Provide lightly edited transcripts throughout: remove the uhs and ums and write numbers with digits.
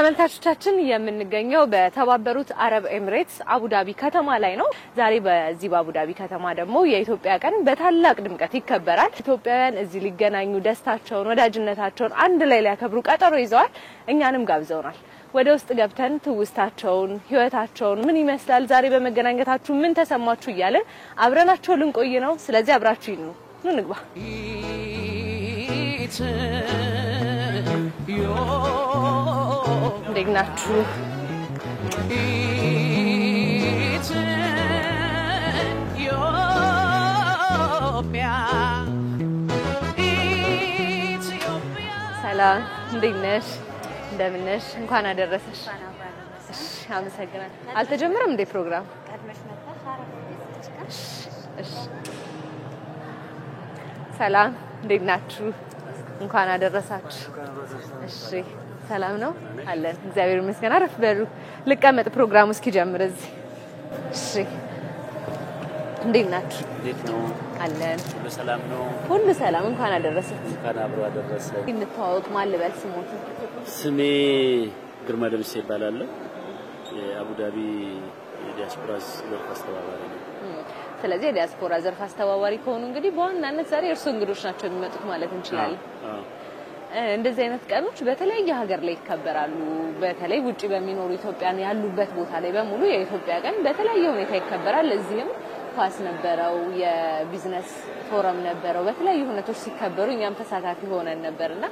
ተመልካቾቻችን የምንገኘው በተባበሩት አረብ ኤሚሬትስ አቡዳቢ ከተማ ላይ ነው። ዛሬ በዚህ በአቡዳቢ ከተማ ደግሞ የኢትዮጵያ ቀን በታላቅ ድምቀት ይከበራል። ኢትዮጵያውያን እዚህ ሊገናኙ ደስታቸውን ወዳጅነታቸውን አንድ ላይ ሊያከብሩ ቀጠሮ ይዘዋል። እኛንም ጋብዘውናል። ወደ ውስጥ ገብተን ትውስታቸውን ህይወታቸውን ምን ይመስላል ዛሬ በመገናኘታችሁ ምን ተሰማችሁ እያለን አብረናቸው ልንቆይ ነው። ስለዚህ አብራችሁ ይኑ ንግባ ደግናችሁ ሰላም እንደነሽ እንደምነሽ እንኳን አደረሰሽ እሺ አመሰግናለሁ አልተጀመረም እንደ ፕሮግራም ቀድመሽ መጣሽ እሺ ሰላም እንደናችሁ እንኳን አደረሳችሁ እሺ ሰላም ነው አለን እግዚአብሔር ይመስገን አረፍ በሉ ልቀመጥ ፕሮግራሙ እስኪ ጀምር እዚህ እሺ እንደናችሁ እንዴት ነው አለን ሁሉ ሰላም እንኳን አደረሰት እንኳን አብሮ አደረሰ እንተዋወቅ ማን ልበል ስሞት ስሜ ግርማ ደምሴ ይባላል የአቡዳቢ የዲያስፖራ ዘርፍ አስተባባሪ ነው ስለዚህ የዲያስፖራ ዘርፍ አስተባባሪ ከሆኑ እንግዲህ በዋናነት ዛሬ እርሱ እንግዶች ናቸው የሚመጡት ማለት እንችላለን እንደዚህ አይነት ቀኖች በተለያየ ሀገር ላይ ይከበራሉ በተለይ ውጪ በሚኖሩ ኢትዮጵያን ያሉበት ቦታ ላይ በሙሉ የኢትዮጵያ ቀን በተለያየ ሁኔታ ይከበራል እዚህም ኳስ ነበረው የቢዝነስ ፎረም ነበረው በተለያዩ ሁኔታዎች ሲከበሩ እኛም ተሳታፊ ሆነን ነበርና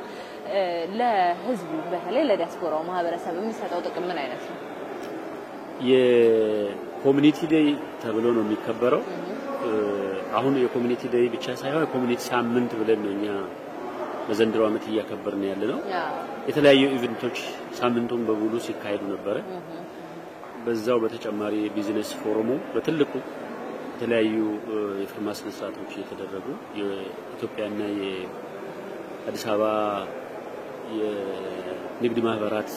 ለህዝቡ በተለይ ለዲያስፖራው ማህበረሰብ የሚሰጠው ጥቅም ምን አይነት ነው የኮሚኒቲ ዴይ ተብሎ ነው የሚከበረው አሁን የኮሚኒቲ ዴይ ብቻ ሳይሆን የኮሚኒቲ ሳምንት ብለን ነውኛ በዘንድሮ አመት እያከበርን ያለነው የተለያዩ ኢቨንቶች ሳምንቱን በሙሉ ሲካሄዱ ነበር በዛው በተጨማሪ ቢዝነስ ፎረሙ በትልቁ የተለያዩ የፊርማ ስነስርዓቶች እየተደረጉ የኢትዮጵያና የአዲስ አበባ የንግድ ማህበራት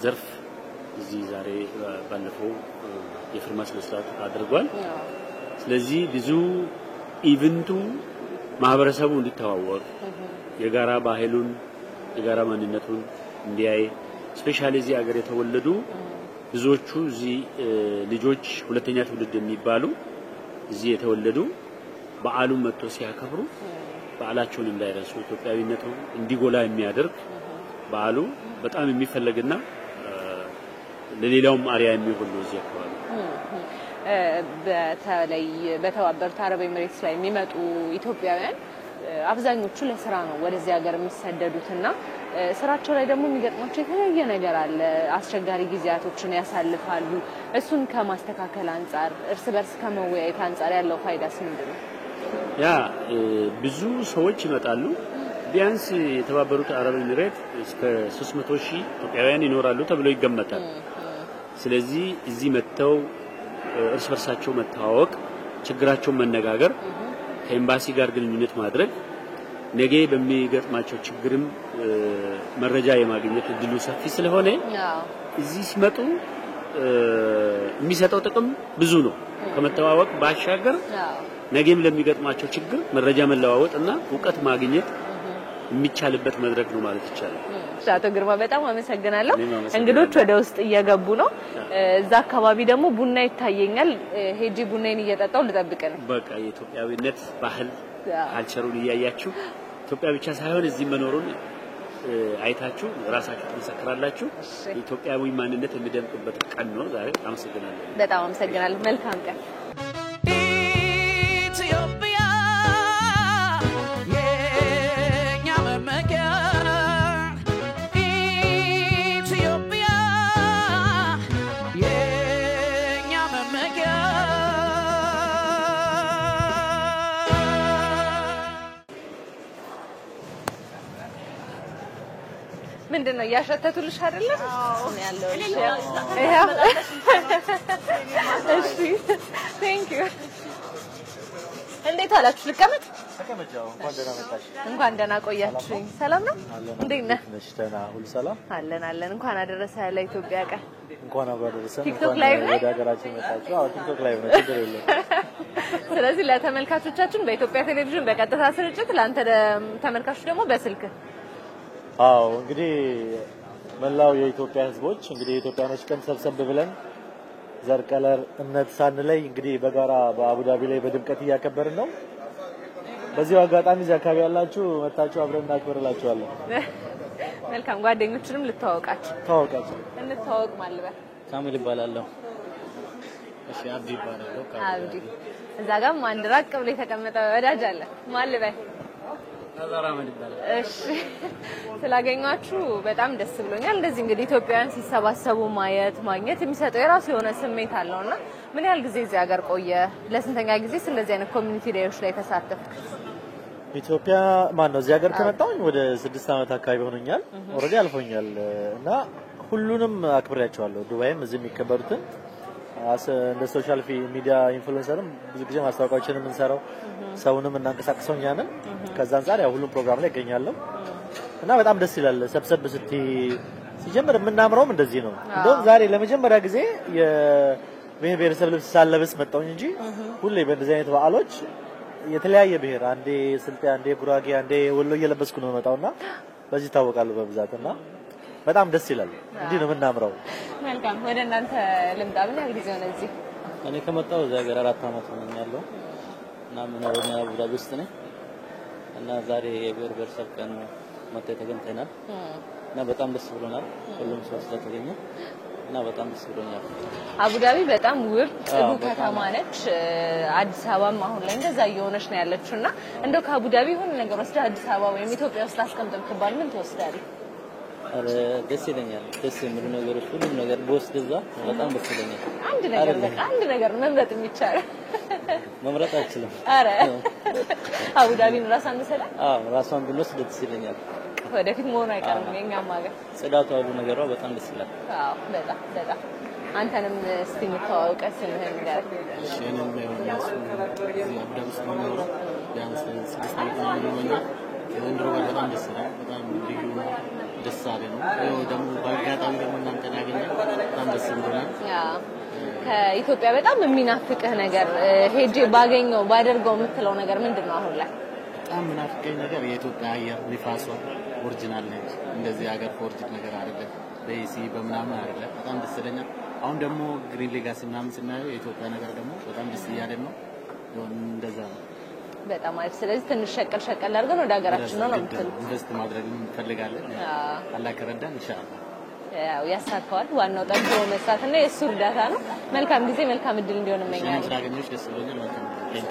ዘርፍ እዚህ ዛሬ ባለፈው የፊርማ ስነስርዓት አድርጓል ስለዚህ ብዙ ኢቨንቱ ማህበረሰቡ እንዲተዋወቅ የጋራ ባህሉን የጋራ ማንነቱን እንዲያይ ስፔሻሊ እዚህ ሀገር የተወለዱ ብዙዎቹ እዚህ ልጆች ሁለተኛ ትውልድ የሚባሉ እዚህ የተወለዱ በዓሉን መጥቶ ሲያከብሩ በዓላቸውን እንዳይረሱ ኢትዮጵያዊነቱ እንዲጎላ የሚያደርግ በዓሉ በጣም የሚፈልግና ለሌላውም አሪያ የሚሆን ነው እዚህ አካባቢ በተለይ በተባበሩት አረብ ኤሚሬትስ ላይ የሚመጡ ኢትዮጵያውያን አብዛኞቹ ለስራ ነው ወደዚህ ሀገር የሚሰደዱትና ስራቸው ላይ ደግሞ የሚገጥማቸው የተለያየ ነገር አለ አስቸጋሪ ጊዜያቶችን ያሳልፋሉ እሱን ከማስተካከል አንፃር እርስ በርስ ከመወያየት አንፃር ያለው ፋይዳስ ምንድነው ያ ብዙ ሰዎች ይመጣሉ ቢያንስ የተባበሩት አረብ ኤሚሬት እስከ 300,000 ኢትዮጵያውያን ይኖራሉ ተብሎ ይገመታል ስለዚህ እዚህ መተው እርስ በርሳቸው መተዋወቅ ችግራቸውን መነጋገር ከኤምባሲ ጋር ግንኙነት ማድረግ ነገ በሚገጥማቸው ችግርም መረጃ የማግኘት እድሉ ሰፊ ስለሆነ እዚህ ሲመጡ የሚሰጠው ጥቅም ብዙ ነው ከመተዋወቅ ባሻገር ነገም ለሚገጥማቸው ችግር መረጃ መለዋወጥና ዕውቀት ማግኘት የሚቻልበት መድረክ ነው ማለት ይቻላል አቶ ግርማ በጣም አመሰግናለሁ እንግዶች ወደ ውስጥ እየገቡ ነው እዛ አካባቢ ደግሞ ቡና ይታየኛል ሄጂ ቡናዬን እየጠጣው ልጠብቅ ነው በቃ የኢትዮጵያዊነት ባህል ካልቸሩን እያያችሁ ኢትዮጵያ ብቻ ሳይሆን እዚህ መኖሩን አይታችሁ ራሳችሁ ተመሰክራላችሁ ኢትዮጵያዊ ማንነት የሚደምቅበት ቀን ነው ዛሬ አመሰግናለሁ በጣም አመሰግናለሁ መልካም ቀን ምንድነው ያሸተቱልሽ አይደለ እኔ ያለው እሺ ቴንክ ዩ እንዴት አላችሁ ልቀመጥ ተቀመጫው እንኳን ደህና ቆያችሁኝ ሰላም ነው እንዴት ነህ ነሽ ደህና ሁሉ ሰላም አለን እንኳን አደረሰ ለኢትዮጵያ ቀን እንኳን አብሮ አደረሰ ቲክቶክ ላይቭ ወደ ሀገራችን መጣችሁ አዎ ቲክቶክ ላይቭ ነው ችግር የለም ስለዚህ ለተመልካቾቻችን በኢትዮጵያ ቴሌቪዥን በቀጥታ ስርጭት ለአንተ ተመልካቾች ደግሞ በስልክ አዎ እንግዲህ መላው የኢትዮጵያ ህዝቦች እንግዲህ የኢትዮጵያኖች ቀን ሰብሰብ ብለን ዘር ቀለር እምነት ሳንለይ እንግዲህ በጋራ በአቡዳቢ ላይ በድምቀት እያከበርን ነው። በዚህ አጋጣሚ እዚህ አካባቢ ያላችሁ መታችሁ አብረን እናክብርላችኋለን። መልካም ጓደኞችንም ልታወቃችሁ እንታወቅ ማልበል ካሚል ይባላልው። እሺ አብዲ ይባላልው። አብዲ እዛ ጋር አንድ ራቅ ብሎ የተቀመጠ ወዳጅ አለ ማልበል አዛራ ማን ይባላል። እሺ ስላገኛችሁ በጣም ደስ ብሎኛል። እንደዚህ እንግዲህ ኢትዮጵያውያን ሲሰባሰቡ ማግኘት የሚሰጠው የራሱ የሆነ ስሜት አለውና ምን ያህል ጊዜ እዚህ ሀገር ቆየ? ለስንተኛ ጊዜ ስለዚህ አይነት ኮሚኒቲ ዴዮች ላይ ተሳተፍክ? ኢትዮጵያ ነው እዚህ ሀገር ከመጣሁኝ ወደ 6 አመት አካባቢ ሆኖኛል። ኦሬዲ አልፎኛል እና ሁሉንም አክብሬያቸዋለሁ። ዱባይም እዚህ የሚከበሩትን እንደ ሶሻል ሚዲያ ኢንፍሉዌንሰርም ብዙ ጊዜ ማስታወቂያዎችን የምንሰራው ሰውንም እናንቀሳቅሰው እኛ ነን። ከዛ አንፃር ያው ሁሉም ፕሮግራም ላይ እገኛለሁ እና በጣም ደስ ይላል። ሰብሰብ ሲጀምር የምናምረውም እንደዚህ ነው። እንደውም ዛሬ ለመጀመሪያ ጊዜ የብሔር ብሔረሰብ ልብስ ሳለብስ መጣሁኝ እንጂ ሁሌ በእንደዚህ አይነት በዓሎች የተለያየ ብሔር አንዴ ስልጤ፣ አንዴ ጉራጌ፣ አንዴ ወሎ እየለበስኩ ነው መጣውና በዚህ ታወቃሉ በብዛትና በጣም ደስ ይላል። እንዲህ ነው የምናምረው። መልካም ወደ እናንተ ልምጣ። ምን ያህል ጊዜ ሆነ እዚህ? እኔ ከመጣሁ እዚህ ሀገር 4 አመት ሆኖኛል እና ምን አቡዳቢ ውስጥ ነኝ እና ዛሬ የብሔር ብሔረሰብ ቀን መጥተን ተገኝተናል እና በጣም ደስ ብሎናል። ሁሉም ሰው ስለተገኘ እና በጣም ደስ ብሎኛል። አቡዳቢ በጣም ውብ ጥሩ ከተማ ነች። አዲስ አበባም አሁን ላይ እንደዛ እየሆነች ነው ያለችውና እንደው ከአቡዳቢ ሆነ ነገር ወስደ አዲስ አበባ ወይም ኢትዮጵያ ውስጥ አስቀምጠን ከባል ምን ትወስዳለህ? ደስ ይለኛል። ደስ የሚሉ ነገሮች ሁሉም ነገር በወስድ እዛ በጣም ደስ ይለኛል። አንድ ነገር መምረጥ የሚቻለው መምረጥ አልችልም። አረ አቡዳቢን ራሷን መሰለህ? ራሷን ብንወስድ ደስ ይለኛል። ወደፊት መሆኑ አይቀርም። የኛም ሀገር ጽዳቷ ሁሉ ነገሯ በጣም ደስ ይላል። በጣም አንተንም እስቲ የምታዋውቀው ስምህን ንገረኝ። እሺ እኔም እዚህ አቡዳቢ ውስጥ ነው የምኖረው። ቢያንስ 6 አመት ነው። ዘንድሮ በጣም ደስ ይላል። በጣም ልዩ ደስ አለኝ። ደግሞ በአጋጣሚ ደግሞ እናንተን ያገኘን በጣም ደስ ብሎናል። ከኢትዮጵያ በጣም የሚናፍቅህ ነገር ሄጄ ባደርገው የምትለው ነገር ምንድነው? አሁን ላይ በጣም ምናፍቀኝ ነገር የኢትዮጵያ አየር ንፋሷ ኦሪጂናል ነች። እንደዚህ ሀገር ፎርጅድ ነገር አይደለም። በኤሲ በምናምን አይደለም። በጣም ደስ ይለኛል። አሁን ደግሞ ግሪን ሌጋሲ ምናምን ስናየው የኢትዮጵያ ነገር ደግሞ በጣም ደስ እያለን ነው። እንደዛ ነው። በጣም አሪፍ። ስለዚህ ትንሽ ሸቀል አድርገን ወደ ሀገራችን ነው የምትለው። ኢንቨስት ማድረግ እንፈልጋለን። አላህ ከረዳን ኢንሻአላህ ያው ያሳካዋል። ዋናው ጠንክሮ መስራትና የእሱ እርዳታ ነው። መልካም ጊዜ መልካም እድል እንዲሆን እመኛለሁ። ስላገኘሁሽ ደስ ብሎኛል። መልካም ጊዜ።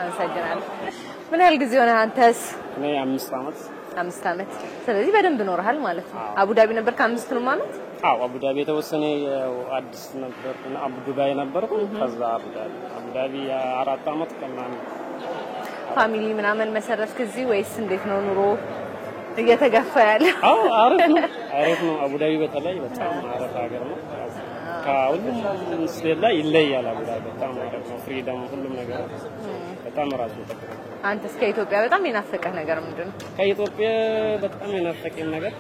አመሰግናለሁ። ምን ያህል ጊዜ ሆነ አንተስ? እኔ 5 አመት። 5 አመት። ስለዚህ በደንብ ኖርሃል ማለት ነው። አቡዳቢ ነበር ከ5 አመት? አቡዳቢ የተወሰነ አዲስ ነበር እና አቡዳቢ ነበርኩ። ከዛ አቡዳቢ 4 አመት ከምናምን። ፋሚሊ ምናምን መሰረትክ እዚህ ወይስ እንዴት ነው ኑሮ እየተገፋ ያለ? አሪፍ ነው። አቡዳቢ በተለይ በጣም አሪፍ ሀገር ነው። ከሁሉም ስቴት ላይ ይለያል። አቡዳቢ በጣም አሪፍ ነው። ፍሪደም ሁሉም ነገር በጣም ራሱ ተጠቅሞ። አንተስ ከኢትዮጵያ በጣም የናፈቀህ ነገር ምንድነው? ከኢትዮጵያ በጣም የናፈቀኝ ነገር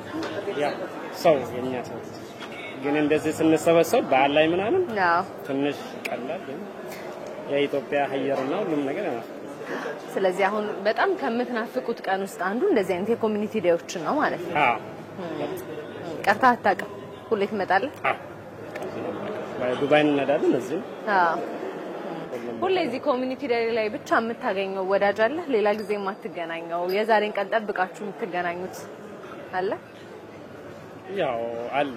ሰው የኛ ሰው ግን እንደዚህ ስንሰበሰብ በዓል ላይ ምናምን ትንሽ ቀላል ግን የኢትዮጵያ አየርና ሁሉም ነገር ያናፍቃል። ስለዚህ አሁን በጣም ከምትናፍቁት ቀን ውስጥ አንዱ እንደዚህ አይነት የኮሚኒቲ ዴዮችን ነው ማለት ነው። ቀርታ አታውቅም? ሁሌ ትመጣለህ? ዱባይ እንሄዳለን። እዚህ ሁሌ እዚህ ኮሚኒቲ ዴይ ላይ ብቻ የምታገኘው ወዳጅ አለ? ሌላ ጊዜ የማትገናኘው የዛሬን ቀን ጠብቃችሁ የምትገናኙት አለ? ያው አለ።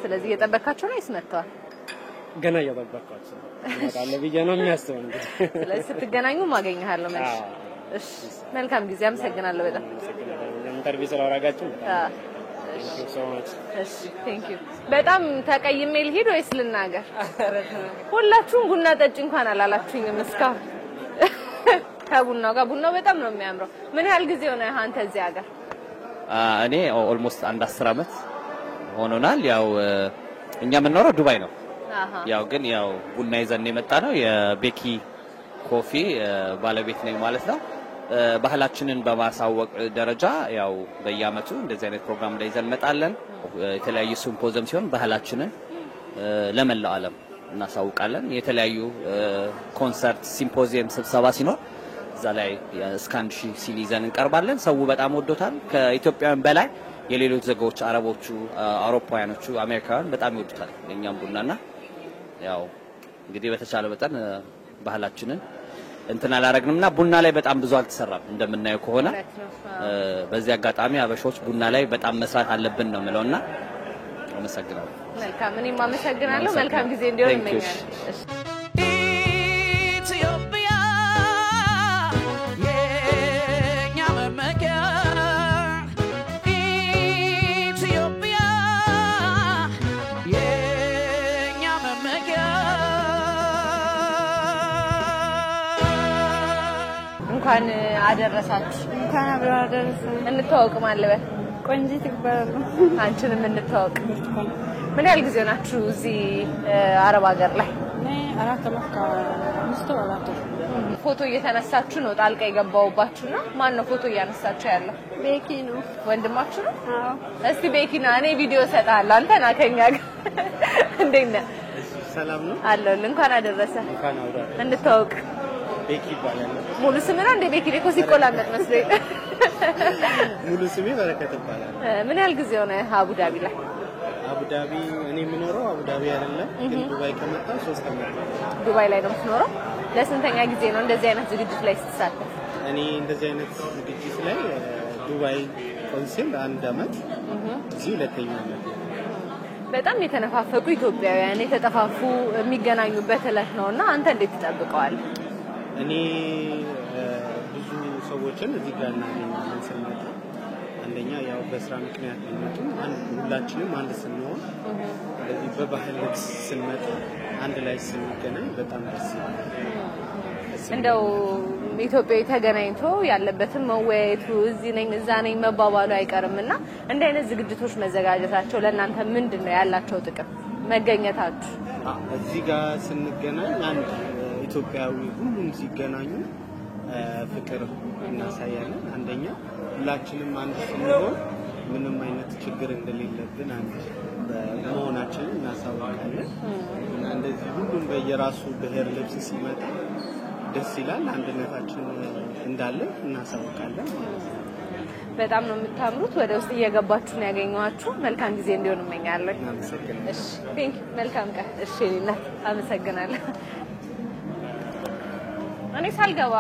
ስለዚህ እየጠበቃችሁ ነው ይስመጣል? ገና እየጠበቃችሁ ነው። ይመጣል ብዬ ነው የሚያስበው እንግዲህ። ስለዚህ ስትገናኙ ማገኘሃለሁ ማለት። እሺ መልካም ጊዜ። አመሰግናለሁ በጣም ኢንተርቪው ስለአደረጋችሁ። እሺ ቴንክ ዩ። በጣም ተቀይሜ ልሂድ ወይስ ልናገር? ሁላችሁም ቡና ጠጪ እንኳን አላላችሁኝም እስካሁን። ከቡናው ጋር ቡናው በጣም ነው የሚያምረው። ምን ያህል ጊዜ ሆነ አንተ እዚህ ሀገር? እኔ ኦልሞስት 1 አመት ሆኖናል። ያው እኛ የምንኖረው ዱባይ ነው። ያው ግን ያው ቡና ይዘን የመጣ ነው። የቤኪ ኮፊ ባለቤት ነኝ ማለት ነው። ባህላችንን በማሳወቅ ደረጃ ያው በየአመቱ እንደዚህ አይነት ፕሮግራም ላይ ይዘን እንመጣለን። የተለያዩ ሲምፖዚየም ሲሆን ባህላችንን ለመላው ዓለም እናሳውቃለን። የተለያዩ ኮንሰርት፣ ሲምፖዚየም፣ ስብሰባ ሲኖር እዛ ላይ እስከ 1000 ሲኒ ይዘን እንቀርባለን። ሰው በጣም ወዶታል። ከኢትዮጵያውያን በላይ የሌሎች ዜጎች አረቦቹ አውሮፓውያኖቹ አሜሪካውያን በጣም ይወዱታል የኛም ቡናና ያው እንግዲህ በተቻለ መጠን ባህላችንን እንትን አላረግንምና ቡና ላይ በጣም ብዙ አልተሰራም እንደምናየው ከሆነ በዚህ አጋጣሚ አበሾች ቡና ላይ በጣም መስራት አለብን ነው ምለውና አመሰግናለሁ መልካም እኔም አመሰግናለሁ መልካም ጊዜ እንዲሆን እመኛለሁ እንኳን አደረሳችሁ እንኳን አብሮ አደረሰን እንተዋወቅ ማለት ቆንጂት ይባላል አንቺንም እንተዋወቅ ምን ያህል ጊዜ ናችሁ እዚህ አረብ ሀገር ላይ አራት አመት ከ5 ፎቶ እየተነሳችሁ ነው ጣልቃ የገባውባችሁና ማን ነው ፎቶ እያነሳችሁ ያለው ቤኪ ነው ወንድማችሁ ነው አዎ እስቲ ቤኪና እኔ ቪዲዮ ሰጣለሁ አንተ ና ከኛ ጋር እንዴት ነህ ሰላም ነው አለሁ እንኳን አደረሰ እንኳን አውራ እንተዋወቅ ቤኪ ይባላል ሙሉ ስም ነው እንደ ቤኪ ነው ሲቆላመጥ መስሎኝ ሙሉ ስሜ በረከት ይባላል ምን ያህል ጊዜ ሆነ አቡዳቢ ላይ አቡዳቢ እኔ የምኖረው አቡዳቢ አይደለም ግን ዱባይ ከመጣ 3 አመት ዱባይ ላይ ነው የምትኖረው ለስንተኛ ጊዜ ነው እንደዚህ አይነት ዝግጅት ላይ ስትሳተፍ እኔ እንደዚህ አይነት ዝግጅት ላይ ዱባይ ኮንሲል አንድ አመት እዚህ ሁለተኛ አመት በጣም የተነፋፈቁ ኢትዮጵያውያን የተጠፋፉ የሚገናኙበት እለት ነውና አንተ እንዴት ትጠብቀዋለህ እኔ ብዙ ሰዎችን እዚህ ጋር እናገኛለን ስንመጣ አንደኛ ያው በስራ ምክንያት ነው ሁላችንም አንድ ስንሆን ስለዚህ በባህል ልብስ ስንመጣ አንድ ላይ ስንገናኝ በጣም ደስ ይላል እንደው ኢትዮጵያዊ ተገናኝቶ ያለበትን መወያየቱ እዚህ ነኝ እዛ ነኝ መባባሉ አይቀርምና እንደ አይነት ዝግጅቶች መዘጋጀታቸው ለእናንተ ምንድነው ያላቸው ጥቅም መገኘታችሁ እዚህ ጋር ስንገናኝ አንድ ኢትዮጵያዊ ሁሉም ሲገናኙ ፍቅር እናሳያለን አንደኛ ሁላችንም አንድ ስንሆን ምንም አይነት ችግር እንደሌለብን አንድ መሆናችንን እናሳውቃለን እና እንደዚህ ሁሉም በየራሱ ብሔር ልብስ ሲመጣ ደስ ይላል አንድነታችን እንዳለ እናሳውቃለን በጣም ነው የምታምሩት ወደ ውስጥ እየገባችሁ ነው ያገኘዋችሁ መልካም ጊዜ እንዲሆን እመኛለሁ እሺ ቴንክ መልካም ቀን እሺ ሊና አመሰግናለሁ እኔ ሳልገባ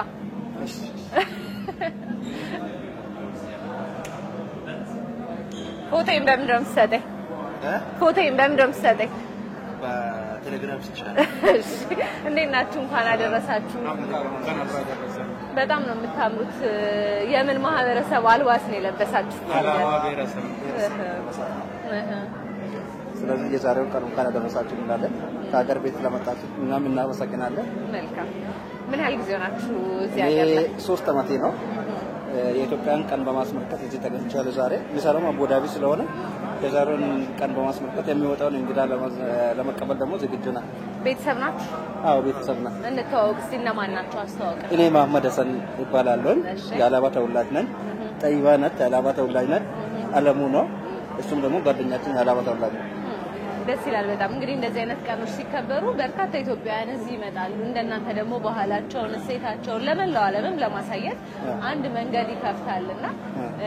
ፎቶዬን በምን ደም ሰጠኝ ፎቶዬን በምን ደም ሰጠኝ በቴሌግራም ሲቻል እሺ እንዴት ናችሁ እንኳን አደረሳችሁ በጣም ነው የምታምሩት የምን ማህበረሰብ አልባስ ነው የለበሳችሁት አላማ ብሔረሰብ ስለዚህ የዛሬው ቀን እንኳን አደረሳችሁ እንላለን ከሀገር ቤት ለመጣችሁ እናም እናመሰግናለን መልካም ምን ያህል ጊዜ ናችሁ እዚህ ሀገር ላይ 3 አመቴ ነው የኢትዮጵያን ቀን በማስመልከት እዚህ ተገኝቻለሁ ዛሬ የሚሰራው አቡዳቢ ስለሆነ የዛሬውን ቀን በማስመልከት የሚወጣውን እንግዳ ለመቀበል ደግሞ ዝግጁ ነን ቤተሰብ ናችሁ አዎ ቤተሰብ ነን እንተዋወቅ እስቲ እነማን ናችሁ አስተዋውቅ እኔ መሐመድ ሐሰን ይባላለሁ የአላባ ተወላጅ ነኝ ጠይባ ናት የአላባ ተወላጅ ናት አለሙ ነው እሱም ደግሞ ጓደኛችን የአላባ ተወላጅ ነው ደስ ይላል በጣም እንግዲህ እንደዚህ አይነት ቀኖች ሲከበሩ በርካታ ኢትዮጵያውያን እዚህ ይመጣሉ እንደናንተ ደግሞ ባህላቸውን እሴታቸውን ለመላው ዓለምም ለማሳየት አንድ መንገድ ይከፍታልና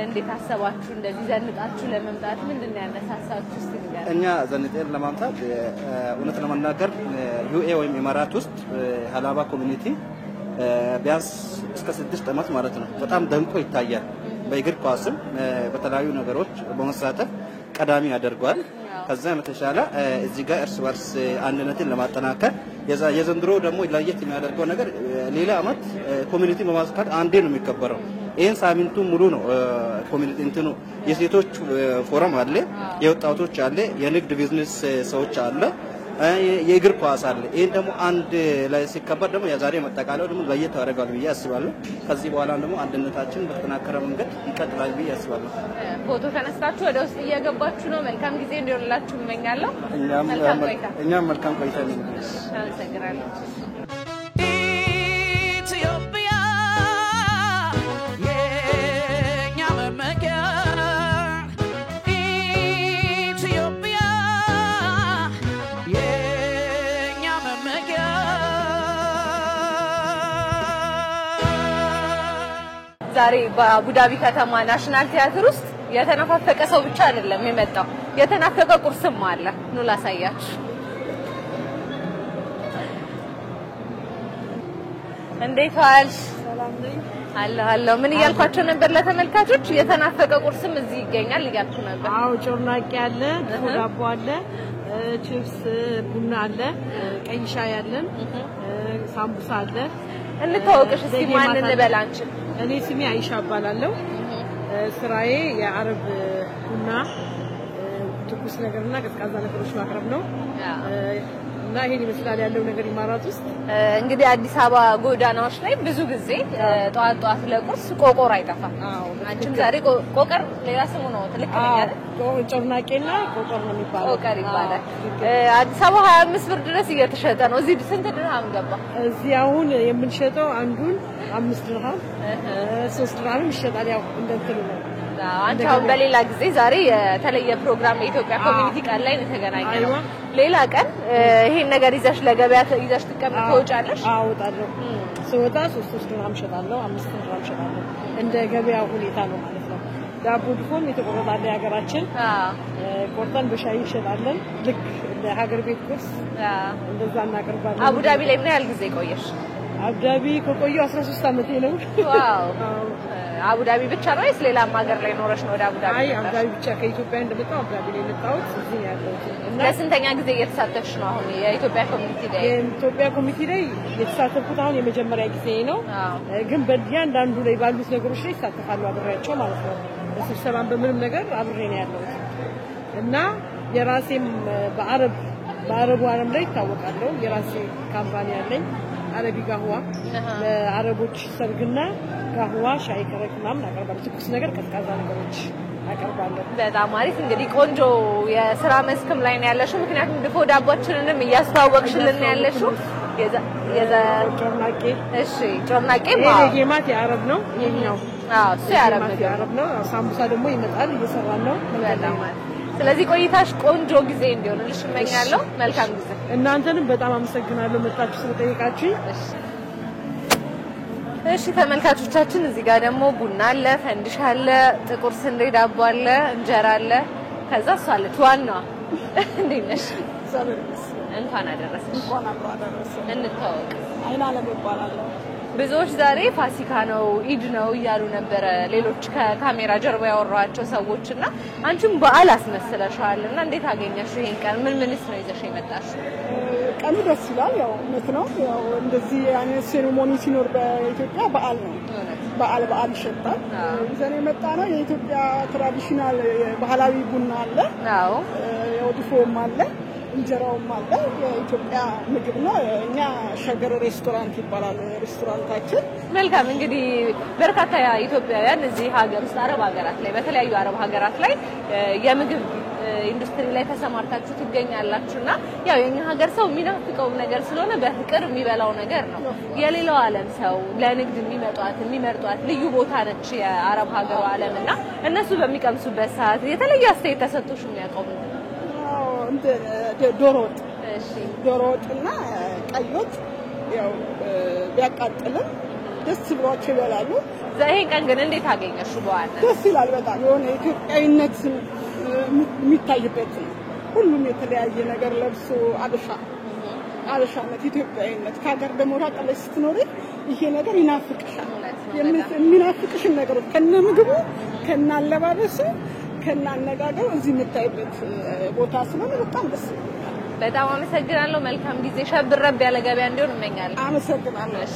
እንዴት አሰባችሁ እንደዚህ ዘንጣችሁ ለመምጣት ምንድነው ያነሳሳችሁ እስቲ ንገር እኛ ዘንጠን ለማምጣት እውነት ለመናገር ዩኤ ወይም ኢማራት ውስጥ ሀላባ ኮሚኒቲ ቢያንስ እስከ 6 አመት ማለት ነው በጣም ደምቆ ይታያል በእግር ኳስም በተለያዩ ነገሮች በመሳተፍ ቀዳሚ ያደርጋል ከዛ በተሻለ እዚህ ጋር እርስ በርስ አንድነትን ለማጠናከር የዘንድሮ ደግሞ ለየት የሚያደርገው ነገር ሌላ አመት ኮሚኒቲ በማስካት አንዴ ነው የሚከበረው ይሄን ሳምንቱ ሙሉ ነው ኮሚኒቲ እንትኑ የሴቶች ፎረም አለ የወጣቶች አለ የንግድ ቢዝነስ ሰዎች አለ የእግር ኳስ አለ ይሄን ደግሞ አንድ ላይ ሲከበር ደግሞ የዛሬ መጠቃለያው ደግሞ ለየት ያደርጋል ብዬ አስባለሁ ከዚህ በኋላ ደግሞ አንድነታችን በተጠናከረ መንገድ ይቀጥላል ብዬ አስባለሁ ፎቶ ተነስታችሁ ወደ ውስጥ እየገባችሁ ነው መልካም ጊዜ እንዲሆንላችሁ እመኛለሁ እኛም መልካም ቆይታ ነው አመሰግናለሁ ዛሬ በአቡዳቢ ከተማ ናሽናል ቲያትር ውስጥ የተናፈቀ ሰው ብቻ አይደለም የመጣው የተናፈቀ ቁርስም አለ ነው ላሳያችሁ እንዴት ዋልሽ ሰላም ነኝ አለ ምን እያልኳቸው ነበር ለተመልካቾች የተናፈቀ ቁርስም እዚህ ይገኛል እያልኩ ነበር አው ጮርናቄ አለ ዳቦ አለ ቺፕስ ቡና አለ ቀይ ሻይ አለን ሳምቡሳ አለ እንታወቅሽ እስኪ ማን እንበል አንቺ እኔ ስሜ አይሻ እባላለሁ ስራዬ የአረብ ቡና ትኩስ ነገርና ቀዝቃዛ ነገሮች ማቅረብ ነው እና ይሄን ይመስላል ያለው ነገር ኢማራት ውስጥ እንግዲህ አዲስ አበባ ጎዳናዎች ላይ ብዙ ጊዜ ጧት ለቁርስ ቆቆር አይጠፋም አንቺም ዛሬ ቆቀር ሌላ ስሙ ነው ትልቅ ነገር ጮርናቄና ቆቆር ነው የሚባለው ቆቀር ይባላል አዲስ አበባ 25 ብር ድረስ እየተሸጠ ነው እዚህ ስንት ድርሃም ገባ እዚህ አሁን የምንሸጠው አንዱን 5 ድርሃም 3 ድርሃም ይሸጣል ያው እንደዚህ ነው አንቺ አሁን በሌላ ጊዜ ዛሬ የተለየ ፕሮግራም የኢትዮጵያ ኮሚኒቲ ቃል ላይ ተገናኘን ሌላ ቀን ይሄን ነገር ይዘሽ ለገበያ ይዘሽ ተቀምጥ ተወጫለሽ አውጣለሁ ሰውታ 3 ድርሃም ሸጣለሁ 5 ድርሃም ሸጣለሁ እንደ ገበያው ሁኔታ ነው ማለት ነው ዳቦ ድፎም የተቆረጣለ ሀገራችን ቆርጠን በሻይ ይሸጣለን ልክ ለሀገር ቤት ቁርስ እንደዛ እናቀርባለን አቡዳቢ ላይ ምን ያህል ጊዜ ቆየሽ አቡዳቢ ከቆየሁ 13 አመቴ ነው ዋው አቡዳቢ ብቻ ነው ወይስ ሌላም ሀገር ላይ ኖረሽ ነው ወደ አቡዳቢ አይ አቡዳቢ ብቻ ከኢትዮጵያ እንደመጣሁ አቡዳቢ ላይ መጣሁት እዚህ ያለው ለስንተኛ ጊዜ እየተሳተፍሽ ነው አሁን የኢትዮጵያ ኮሚኒቲ ላይ የኢትዮጵያ ኮሚኒቲ ላይ የተሳተፍኩት አሁን የመጀመሪያ ጊዜ ነው ግን በእያንዳንዱ ላይ ባሉት ነገሮች ላይ ይሳተፋሉ አብሬያቸው ማለት ነው በስብሰባም በምንም ነገር አብሬ ነው ያለው እና የራሴም በአረቡ ዓለም ላይ ታወቃለሁ የራሴ ካምፓኒ አለኝ አረቢ ጋህዋ ለአረቦች ሰርግና ጋህዋ ሻይ ከረክማም አቀርባለሁ ትኩስ ነገር ቀዝቃዛ ነገሮች አቀርባለሁ በጣም አሪፍ እንግዲህ ቆንጆ የሥራ መስክም ላይ ነው ያለሽው ምክንያቱም ድፎ ዳቦችንንም እያስተዋወቅሽልን ያለሽው ጮርናቄ እሺ ጮርናቄ የማት የአረብ ነው ይሄኛው እሱ የአረብ ነው ሳምቡሳ ደግሞ ይመጣል እየሰራን ነው በጣም ስለዚህ ቆይታሽ ቆንጆ ጊዜ እንዲሆንልሽ እመኛለሁ መልካም ጊዜ እናንተንም በጣም አመሰግናለሁ መጣችሁ ስለጠየቃችሁ እሺ ተመልካቾቻችን እዚህ ጋር ደግሞ ቡና አለ ፈንዲሻ አለ ጥቁር ስንዴ ዳቦ አለ እንጀራ አለ ከዛ ሷለች ዋናዋ እንዴት ነሽ እንኳን አደረሰሽ እንኳን አብሮ አደረሰሽ እንታወቅ አይና አለም ይባላል ብዙዎች ዛሬ ፋሲካ ነው ኢድ ነው እያሉ ነበር ሌሎች ከካሜራ ጀርባ ያወራቸው ሰዎችና አንቺም በዓል አስመስለሻልና እንዴት አገኘሽ ይሄን ቀን ምንስ ነው ይዘሽ የመጣሽ ቀኑ ደስ ይላል ያው እውነት ነው ያው እንደዚህ አይነት ሴሬሞኒ ሲኖር በኢትዮጵያ በዓል ነው በዓል ይሸጣል ይዘን የመጣ ነው የኢትዮጵያ ትራዲሽናል ባህላዊ ቡና አለ አዎ ያው ድፎም አለ እንጀራውም አለ የኢትዮጵያ ምግብ ነው እኛ ሸገር ሬስቶራንት ይባላል ሬስቶራንታችን መልካም እንግዲህ በርካታ ኢትዮጵያውያን እዚህ ሀገር ውስጥ አረብ ሀገራት ላይ በተለያዩ አረብ ሀገራት ላይ የምግብ ኢንዱስትሪ ላይ ተሰማርታችሁ ትገኛላችሁና ያው የኛ ሀገር ሰው የሚናፍቀው ነገር ስለሆነ በፍቅር የሚበላው ነገር ነው የሌላው ዓለም ሰው ለንግድ የሚመርጧት ልዩ ቦታ ነች የአረብ ሀገሩ ዓለምና እነሱ በሚቀምሱበት ሰዓት የተለየ አስተያየት ተሰጥቶሽ የሚያውቀው እንደ ዶሮ ወጥና ቀይ ወጥ ያው ቢያቃጥልም ደስ ብሏቸው ይበላሉ ይሄን ቀን ግን እንዴት አገኘሽ በኋላ ደስ ይላል በጣም የሆነ ኢትዮጵያዊነት የሚታይበት ነው ሁሉም የተለያየ ነገር ለብሶ አበሻነት ኢትዮጵያዊነት ከሀገር ደግሞ ራቅ ብለሽ ስትኖሪ ይሄ ነገር ይናፍቅሻል የሚናፍቅሽን ነገሮች ከነምግቡ ከናለባበሱ ከናነጋገሩ እዚህ የምታይበት ቦታ ስለሆነ በጣም ደስ ይላል በጣም አመሰግናለሁ መልካም ጊዜ ሸብረብ ያለ ገበያ እንዲሆን እመኛለሁ አመሰግናለሁ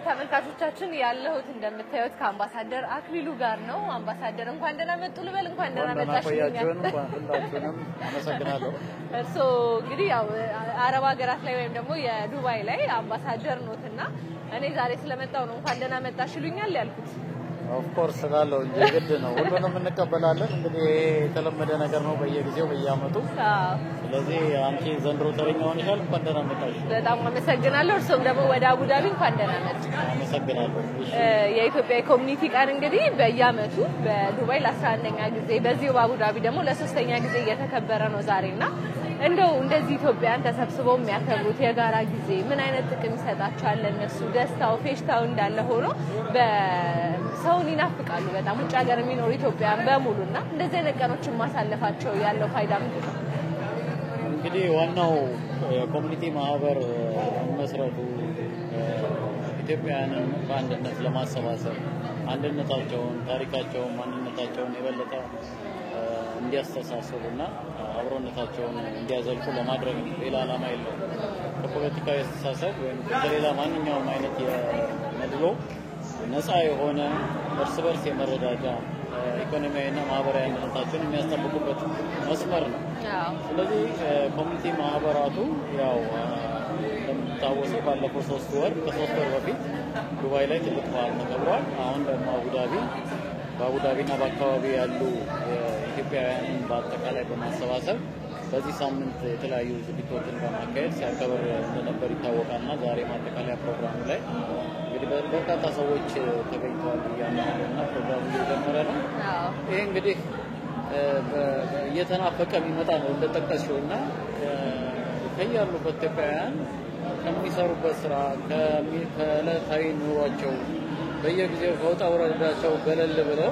ተመልካቾቻችን ያለሁት እንደምታዩት ከአምባሳደር አክሊሉ ጋር ነው አምባሳደር እንኳን ደህና መጡ ልበል እንኳን ደህና መጣሽ ሁላችሁንም አመሰግናለሁ እርሶ እንግዲህ ያው አረብ ሀገራት ላይ ወይም ደግሞ የዱባይ ላይ አምባሳደር ኖትና እኔ ዛሬ ስለመጣው ነው እንኳን ደህና መጣሽ ይሉኛል ያልኩት ኦፍ ኮርስ ስላለው እንጂ ግድ ነው ሁሉንም እንቀበላለን እንግዲህ የተለመደ ነገር ነው በየጊዜው በየአመቱ ስለዚህ አንቺ ዘንድሮ ተረኛ ሆነሻል እንኳን ደህና መጣሽ በጣም አመሰግናለሁ እርሶም ደግሞ ወደ አቡዳቢ እንኳን ደህና መጡ አመሰግናለሁ የኢትዮጵያ ኮሚኒቲ ቀን እንግዲህ በየአመቱ በዱባይ ለ11ኛ ጊዜ በዚሁ በአቡዳቢ ደግሞ ለ3ኛ ጊዜ እየተከበረ ነው ዛሬና እንደው እንደዚህ ኢትዮጵያን ተሰብስበው የሚያከብሩት የጋራ ጊዜ ምን አይነት ጥቅም ይሰጣቸዋል ለነሱ ደስታው ፌሽታው እንዳለ ሆኖ በሰውን ይናፍቃሉ በጣም ውጭ ሀገር የሚኖሩ ኢትዮጵያን በሙሉና እንደዚህ አይነት ቀኖችን ማሳለፋቸው ያለው ፋይዳ ምንድን ነው እንግዲህ ዋናው የኮሚኒቲ ማህበር መስረቱ ኢትዮጵያውያንን በአንድነት ለማሰባሰብ አንድነታቸውን ታሪካቸውን ማንነታቸውን የበለጠ እንዲያስተሳስሩና አብሮነታቸውን እንዲያዘልቁ ለማድረግ ሌላ ዓላማ የለውም ከፖለቲካዊ አስተሳሰብ ወይም ከሌላ ማንኛውም አይነት የመድሎ ነፃ የሆነ እርስ በርስ የመረዳጃ ኢኮኖሚያዊና ማህበራዊ አንድነታቸውን የሚያስጠብቁበት መስመር ነው ስለዚህ ኮሚኒቲ ማህበራቱ ያው እንደምታወሰው ባለፈው 3 ወር ከ3 ወር በፊት ዱባይ ላይ ትልቅ በዓል ተከብሯል አሁን ደግሞ በአቡዳቢና በአካባቢ ያሉ ኢትዮጵያውያንን በአጠቃላይ በማሰባሰብ በዚህ ሳምንት የተለያዩ ዝግጅቶችን በማካሄድ ሲያከብር እንደነበር ይታወቃልና ዛሬ ማጠቃለያ ፕሮግራሙ ላይ እንግዲህ በርካታ ሰዎች ተገኝተዋል ያናልና ፕሮግራሙ እየጀመረ ነው ይሄ እንግዲህ እየተናፈቀ የሚመጣ ነው እንደጠቀስሽውና ከያሉበት ኢትዮጵያውያን ከሚሰሩበት ስራ ከዕለታዊ ኑሯቸው በየጊዜው ከውጣ ውረዳቸው ገለል ብለው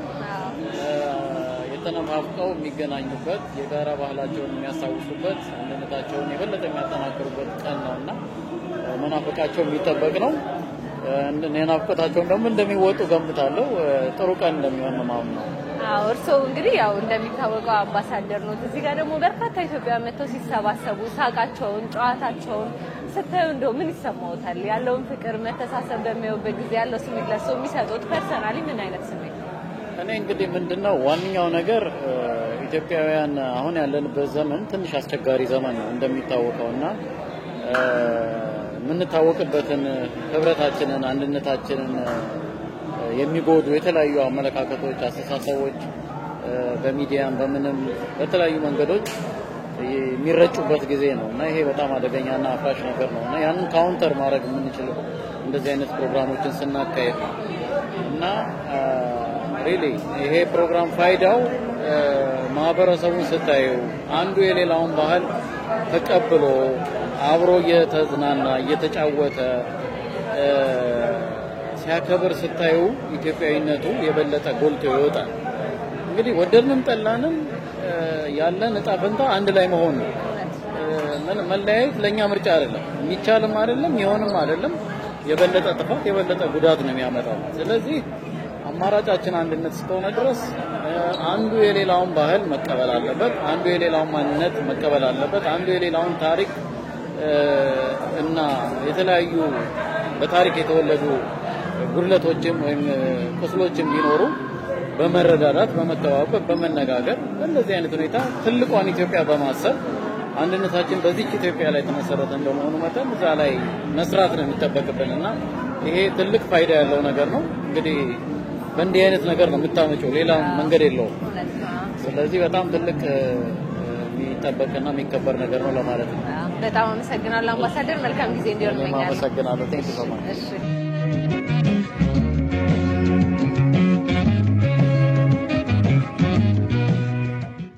የተነፋፍቀው የሚገናኙበት የጋራ ባህላቸውን የሚያሳውሱበት አንድነታቸውን የበለጠ የሚያጠናክሩበት ቀን ነውና መናፈቃቸው የሚጠበቅ ነው የናፍቆታቸውን ደግሞ እንደሚወጡ ገምታለሁ ጥሩ ቀን እንደሚሆን ነው ማምነው እርሶ እንግዲህ ያው እንደሚታወቀው አምባሳደር ነው እዚህ ጋር ደግሞ በርካታ ኢትዮጵያውያን መጥተው ሲሰባሰቡ ሳቃቸውን ጨዋታቸውን ስታዩ እንደው ምን ይሰማዎታል ያለውን ፍቅር መተሳሰብ በሚያዩበት ጊዜ ያለው ስሜት ለርሶ የሚሰጡት ፐርሰናሊ ምን አይነት ስሜት እኔ እንግዲህ ምንድነው ዋንኛው ነገር ኢትዮጵያውያን አሁን ያለንበት ዘመን ትንሽ አስቸጋሪ ዘመን ነው እንደሚታወቀውና ምንታወቅበትን ህብረታችንን አንድነታችንን የሚጎዱ የተለያዩ አመለካከቶች አስተሳሰቦች በሚዲያም በምንም በተለያዩ መንገዶች የሚረጩበት ጊዜ ነውና ይሄ በጣም አደገኛና አፍራሽ ነገር ነውና ያንን ካውንተር ማድረግ የምንችለው እንደዚህ አይነት ፕሮግራሞችን ስናካሄድ እና ሪሊ ይሄ ፕሮግራም ፋይዳው ማህበረሰቡን ስታዩ አንዱ የሌላውን ባህል ተቀብሎ አብሮ እየተዝናና እየተጫወተ ሲያከብር ስታዩ ኢትዮጵያዊነቱ የበለጠ ጎልቶ ይወጣል እንግዲህ ወደድንም ጠላንም ያለን እጣ ፈንታ አንድ ላይ መሆን ነው መለያየት ለኛ ምርጫ አይደለም የሚቻልም አይደለም ይሆንም አይደለም የበለጠ ጥፋት የበለጠ ጉዳት ነው የሚያመጣው ስለዚህ አማራጫችን አንድነት እስከሆነ ድረስ አንዱ የሌላውን ባህል መቀበል አለበት አንዱ የሌላውን ማንነት መቀበል አለበት አንዱ የሌላውን ታሪክ እና የተለያዩ በታሪክ የተወለዱ ጉድለቶችም ወይም ቁስሎችም ቢኖሩ በመረዳዳት በመተዋወቅ በመነጋገር በእንደዚህ አይነት ሁኔታ ትልቋን ኢትዮጵያ በማሰብ አንድነታችን በዚህ ኢትዮጵያ ላይ ተመሰረተ እንደመሆኑ መጠን እዛ ላይ መስራት ነው የሚጠበቅብንና ይሄ ትልቅ ፋይዳ ያለው ነገር ነው እንግዲህ በእንዲህ አይነት ነገር ነው የምታመጪው ሌላ መንገድ የለውም ስለዚህ በጣም ትልቅ የሚጠበቅና የሚከበር ነገር ነው ለማለት ነው በጣም አመሰግናለሁ አምባሳደር መልካም ጊዜ እንዲሆንልኝ አመሰግናለሁ ቴንክ ዩ ሶ ማች እሺ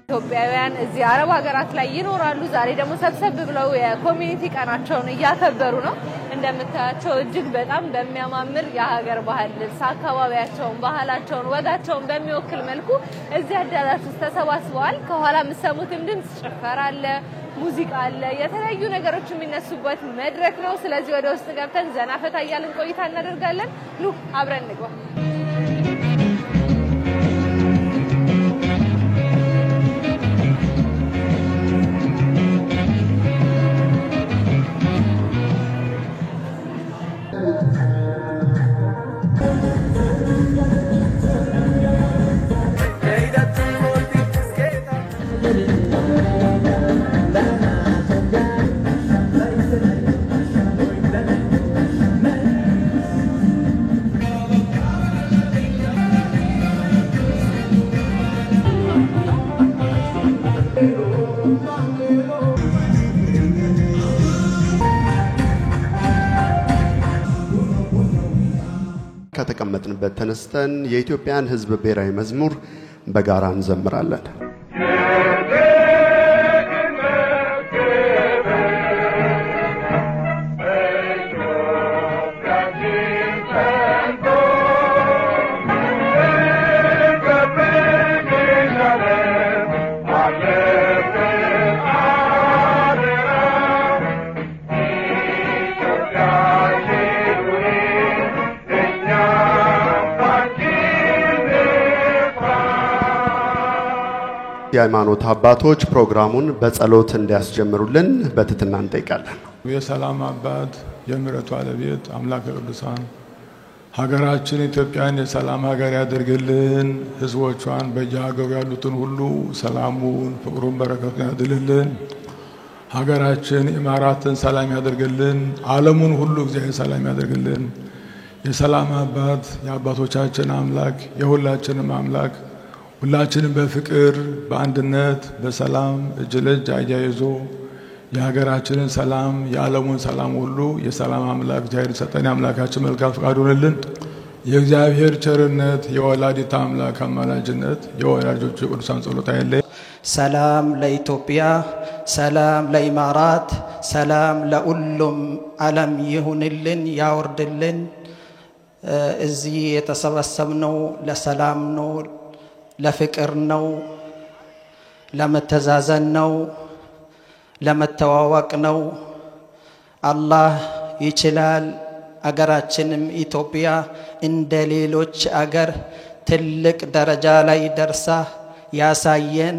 ኢትዮጵያውያን እዚህ አረብ ሀገራት ላይ ይኖራሉ ዛሬ ደግሞ ሰብሰብ ብለው የኮሚኒቲ ቀናቸውን እያከበሩ ነው እንደምታያቸው እጅግ በጣም በሚያማምር የሀገር ባህል ልብስ አካባቢያቸውን ባህላቸውን ወጋቸውን በሚወክል መልኩ እዚህ አዳራሽ ውስጥ ተሰባስበዋል ከኋላ የምትሰሙትም ድምጽ ጭፈራ አለ ሙዚቃ አለ የተለያዩ ነገሮች የሚነሱበት መድረክ ነው ስለዚህ ወደ ውስጥ ገብተን ዘና ፈታ እያልን ቆይታ እናደርጋለን ኑ አብረን እንግባ ከተቀመጥንበት ተነስተን የኢትዮጵያን ሕዝብ ብሔራዊ መዝሙር በጋራ እንዘምራለን። የሃይማኖት አባቶች ፕሮግራሙን በጸሎት እንዲያስጀምሩልን በትህትና እንጠይቃለን። የሰላም አባት የምሕረት ባለቤት አምላከ ቅዱሳን ሀገራችን ኢትዮጵያን የሰላም ሀገር ያድርግልን። ህዝቦቿን በየሀገሩ ያሉትን ሁሉ ሰላሙን፣ ፍቅሩን፣ በረከቱን ያድልልን። ሀገራችን ኢማራትን ሰላም ያድርግልን። ዓለሙን ሁሉ እግዚአብሔር ሰላም ያድርግልን። የሰላም አባት የአባቶቻችን አምላክ የሁላችንም አምላክ ሁላችንም በፍቅር በአንድነት በሰላም እጅ ለእጅ አያይዞ የሀገራችንን ሰላም የዓለሙን ሰላም ሁሉ የሰላም አምላክ እግዚአብሔር ሰጠን። አምላካችን መልካም ፈቃድ ሆነልን። የእግዚአብሔር ቸርነት የወላዲተ አምላክ አማላጅነት የወላጆቹ የቅዱሳን ጸሎት አይለይ። ሰላም ለኢትዮጵያ፣ ሰላም ለኢማራት፣ ሰላም ለሁሉም ዓለም ይሁንልን ያወርድልን። እዚህ የተሰበሰብነው ለሰላም ነው፣ ለፍቅር ነው፣ ለመተዛዘን ነው፣ ለመተዋወቅ ነው። አላህ ይችላል። አገራችንም ኢትዮጵያ እንደ ሌሎች አገር ትልቅ ደረጃ ላይ ደርሳ ያሳየን።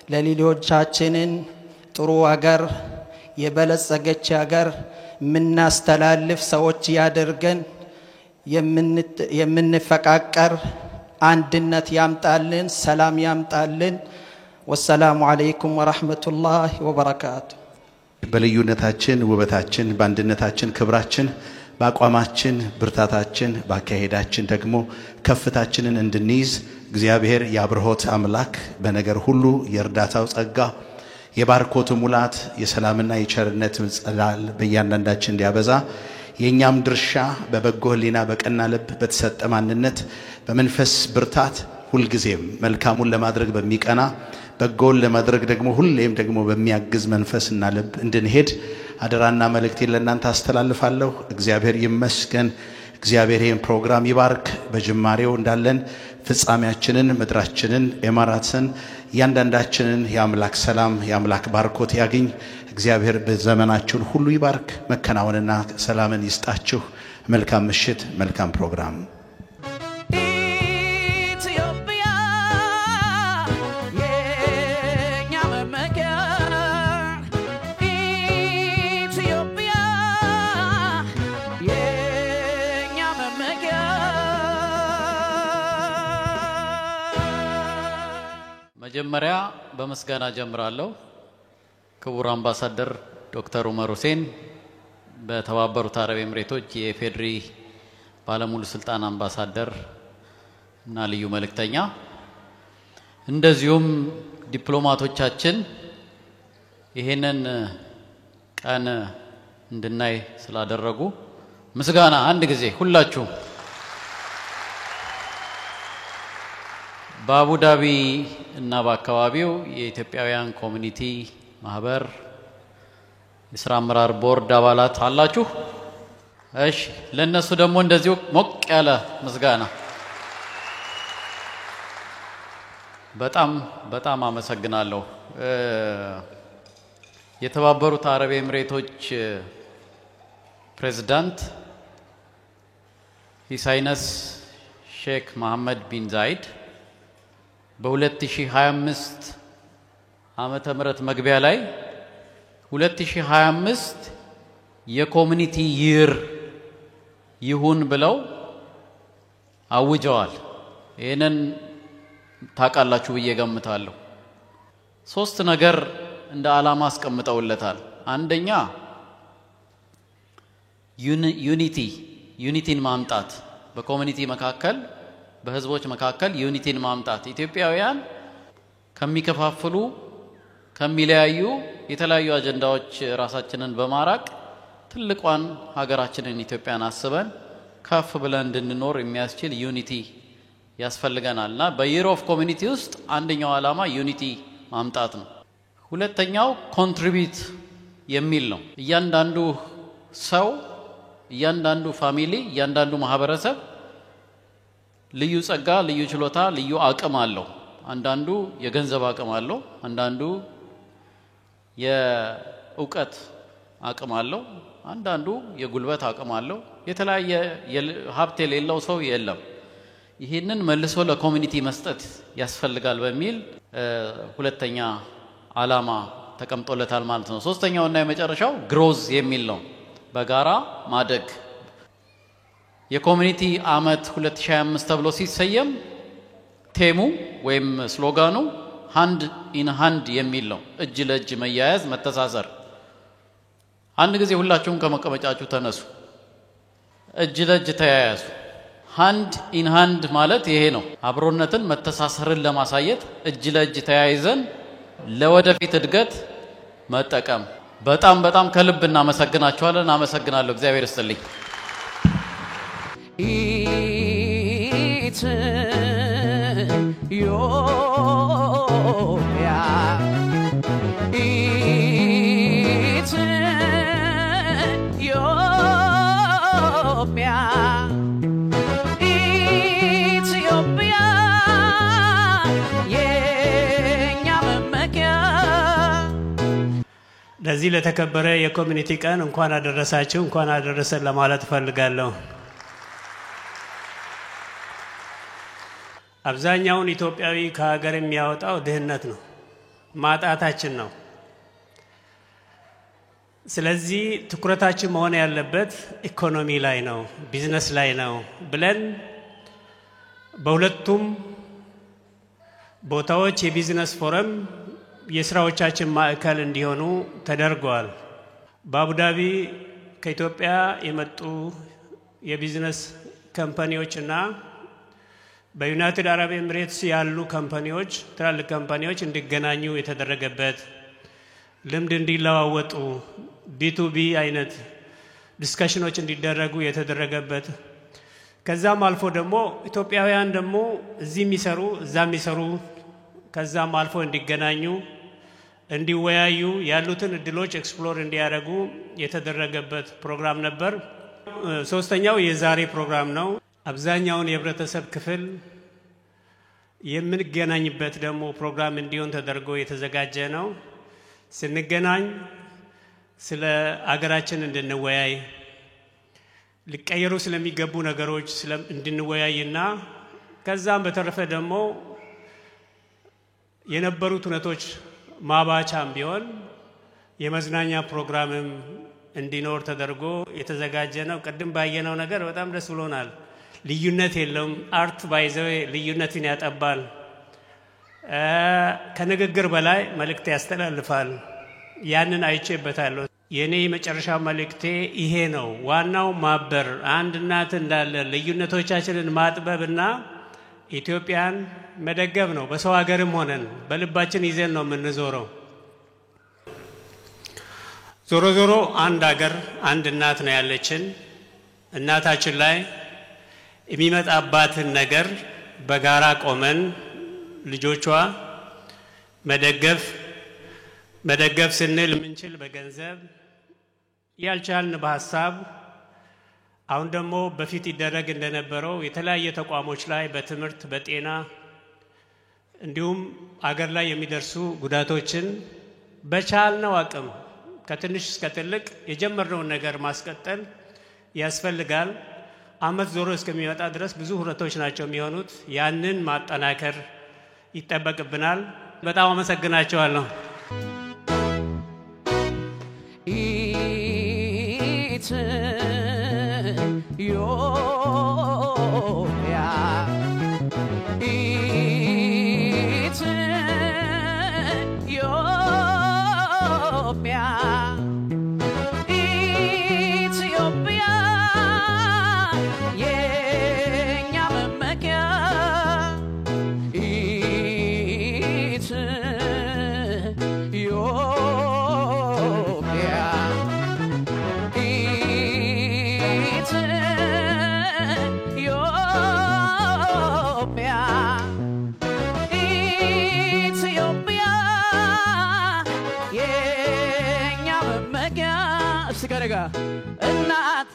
ለሌሎቻችንን ጥሩ አገር የበለጸገች አገር ምናስተላልፍ ሰዎች ያደርገን። የምንፈቃቀር አንድነት ያምጣልን፣ ሰላም ያምጣልን። ወሰላሙ አለይኩም ወራህመቱላሂ ወበረካቱ። በልዩነታችን ውበታችን፣ በአንድነታችን ክብራችን፣ በአቋማችን ብርታታችን፣ በአካሄዳችን ደግሞ ከፍታችንን እንድንይዝ እግዚአብሔር የአብርሆት አምላክ በነገር ሁሉ የእርዳታው ጸጋ የባርኮቱ ሙላት የሰላምና የቸርነት ጸዳል በእያንዳንዳችን እንዲያበዛ የኛም ድርሻ በበጎ ህሊና በቀና ልብ በተሰጠ ማንነት በመንፈስ ብርታት ሁልጊዜም መልካሙን ለማድረግ በሚቀና በጎን ለማድረግ ደግሞ ሁሌም ደግሞ በሚያግዝ መንፈስና ልብ እንድንሄድ አደራና መልእክቴን ለእናንተ አስተላልፋለሁ። እግዚአብሔር ይመስገን። እግዚአብሔር ይህን ፕሮግራም ይባርክ። በጅማሬው እንዳለን ፍጻሜያችንን ምድራችንን ኤማራትን እያንዳንዳችንን የአምላክ ሰላም የአምላክ ባርኮት ያግኝ። እግዚአብሔር በዘመናችሁን ሁሉ ይባርክ፣ መከናወንና ሰላምን ይስጣችሁ። መልካም ምሽት፣ መልካም ፕሮግራም። መጀመሪያ በመስጋና ጀምራለሁ። ክቡር አምባሳደር ዶክተር ኡመር ሁሴን በተባበሩት አረብ ኤምሬቶች የፌድሪ ባለሙሉ ስልጣን አምባሳደር እና ልዩ መልእክተኛ፣ እንደዚሁም ዲፕሎማቶቻችን ይሄንን ቀን እንድናይ ስላደረጉ ምስጋና አንድ ጊዜ ሁላችሁም። በአቡዳቢ እና በአካባቢው የኢትዮጵያውያን ኮሚኒቲ ማህበር የሥራ አመራር ቦርድ አባላት አላችሁ። እሺ፣ ለነሱ ደግሞ እንደዚሁ ሞቅ ያለ ምስጋና። በጣም በጣም አመሰግናለሁ። የተባበሩት አረብ ኤምሬቶች ፕሬዝዳንት ሂስ ሃይነስ ሼክ መሐመድ ቢን ዛይድ በ2025 ዓመተ ምህረት መግቢያ ላይ 2025 የኮሚኒቲ ይር ይሁን ብለው አውጀዋል። ይሄንን ታውቃላችሁ ብዬ ገምታለሁ። ሶስት ነገር እንደ ዓላማ አስቀምጠውለታል። አንደኛ ዩኒቲን ማምጣት፣ በኮሚኒቲ መካከል በህዝቦች መካከል ዩኒቲን ማምጣት፣ ኢትዮጵያውያን ከሚከፋፍሉ ከሚለያዩ የተለያዩ አጀንዳዎች ራሳችንን በማራቅ ትልቋን ሀገራችንን ኢትዮጵያን አስበን ከፍ ብለን እንድንኖር የሚያስችል ዩኒቲ ያስፈልገናልና በየር ኦፍ ኮሚኒቲ ውስጥ አንደኛው ዓላማ ዩኒቲ ማምጣት ነው። ሁለተኛው ኮንትሪቢዩት የሚል ነው። እያንዳንዱ ሰው እያንዳንዱ ፋሚሊ እያንዳንዱ ማህበረሰብ ልዩ ጸጋ ልዩ ችሎታ ልዩ አቅም አለው። አንዳንዱ የገንዘብ አቅም አለው፣ አንዳንዱ የእውቀት አቅም አለው፣ አንዳንዱ የጉልበት አቅም አለው። የተለያየ ሀብት የሌለው ሰው የለም። ይህንን መልሶ ለኮሚኒቲ መስጠት ያስፈልጋል በሚል ሁለተኛ ዓላማ ተቀምጦለታል ማለት ነው። ሶስተኛውና የመጨረሻው ግሮዝ የሚል ነው። በጋራ ማደግ የኮሚኒቲ አመት 2025 ተብሎ ሲሰየም ቴሙ ወይም ስሎጋኑ ሃንድ ኢን ሃንድ የሚል ነው። እጅ ለእጅ መያያዝ መተሳሰር። አንድ ጊዜ ሁላችሁም ከመቀመጫችሁ ተነሱ፣ እጅ ለእጅ ተያያዙ። ሃንድ ኢን ሃንድ ማለት ይሄ ነው። አብሮነትን መተሳሰርን ለማሳየት እጅ ለእጅ ተያይዘን ለወደፊት እድገት መጠቀም። በጣም በጣም ከልብ እናመሰግናችኋለን። አመሰግናለሁ። እግዚአብሔር ይስጥልኝ። ለዚህ ለተከበረ የኮሚኒቲ ቀን እንኳን አደረሳችሁ እንኳን አደረሰን ለማለት ፈልጋለሁ። አብዛኛውን ኢትዮጵያዊ ከሀገር የሚያወጣው ድህነት ነው፣ ማጣታችን ነው። ስለዚህ ትኩረታችን መሆን ያለበት ኢኮኖሚ ላይ ነው፣ ቢዝነስ ላይ ነው ብለን በሁለቱም ቦታዎች የቢዝነስ ፎረም የስራዎቻችን ማዕከል እንዲሆኑ ተደርጓል። በአቡዳቢ ከኢትዮጵያ የመጡ የቢዝነስ ካምፓኒዎችና በዩናይትድ አረብ ኤሚሬትስ ያሉ ካምፓኒዎች ትላልቅ ካምፓኒዎች እንዲገናኙ የተደረገበት ልምድ እንዲለዋወጡ ቢ2ቢ አይነት ዲስከሽኖች እንዲደረጉ የተደረገበት ከዛም አልፎ ደግሞ ኢትዮጵያውያን ደግሞ እዚህ የሚሰሩ እዛ የሚሰሩ ከዛም አልፎ እንዲገናኙ እንዲወያዩ ያሉትን እድሎች ኤክስፕሎር እንዲያደርጉ የተደረገበት ፕሮግራም ነበር። ሶስተኛው የዛሬ ፕሮግራም ነው። አብዛኛውን የህብረተሰብ ክፍል የምንገናኝበት ደግሞ ፕሮግራም እንዲሆን ተደርጎ የተዘጋጀ ነው። ስንገናኝ ስለ አገራችን እንድንወያይ ሊቀየሩ ስለሚገቡ ነገሮች እንድንወያይና ከዛም በተረፈ ደግሞ የነበሩት ሁነቶች ማባቻም ቢሆን የመዝናኛ ፕሮግራምም እንዲኖር ተደርጎ የተዘጋጀ ነው። ቀደም ባየነው ነገር በጣም ደስ ብሎናል። ልዩነት የለም። አርት ባይዘው ልዩነትን ያጠባል። ከንግግር በላይ መልእክት ያስተላልፋል። ያንን አይቼበታለሁ። የኔ የመጨረሻ መልእክቴ ይሄ ነው። ዋናው ማበር፣ አንድ እናት እንዳለ ልዩነቶቻችንን ማጥበብና ኢትዮጵያን መደገፍ ነው። በሰው ሀገርም ሆነን በልባችን ይዘን ነው የምንዞረው። ዞሮ ዞሮ አንድ ሀገር አንድ እናት ነው ያለችን። እናታችን ላይ የሚመጣባትን ነገር በጋራ ቆመን ልጆቿ መደገፍ ስንል ምንችል በገንዘብ ያልቻልን በሐሳብ አሁን ደግሞ በፊት ይደረግ እንደነበረው የተለያየ ተቋሞች ላይ በትምህርት በጤና እንዲሁም አገር ላይ የሚደርሱ ጉዳቶችን በቻልነው አቅም ከትንሽ እስከ ትልቅ የጀመርነውን ነገር ማስቀጠል ያስፈልጋል። አመት ዞሮ እስከሚመጣ ድረስ ብዙ ሁነቶች ናቸው የሚሆኑት። ያንን ማጠናከር ይጠበቅብናል። በጣም አመሰግናቸዋለሁ። ከደጋ እናት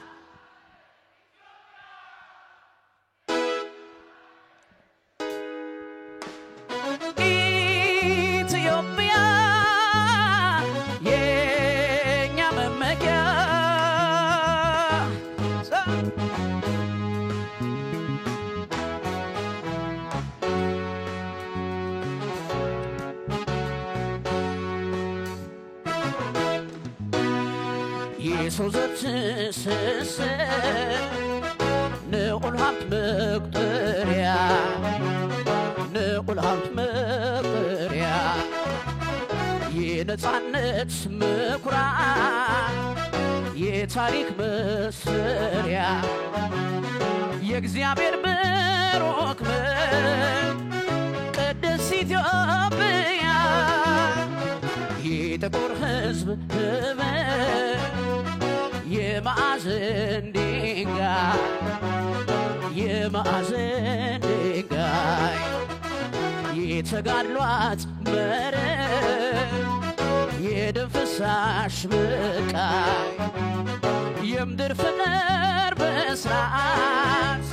ኢትዮጵያ የኛ መመኪያ የሰው ዘር ትስስር ንዑል ሀብት መቁጠሪያ ንዑል ሀብት መቁጠሪያ የነጻነት ምኩራብ የታሪክ መስፈሪያ የእግዚአብሔር ብሩክ ምድር ቅድስት ኢትዮጵያ የጥቁር ሕዝብ ህብር የማዕዘን ድንጋይ የማዕዘን ድንጋይ የተጋድሏት መርህ የደም ፍሳሽ ብቃይ የምድር ፍቅር በስርዓት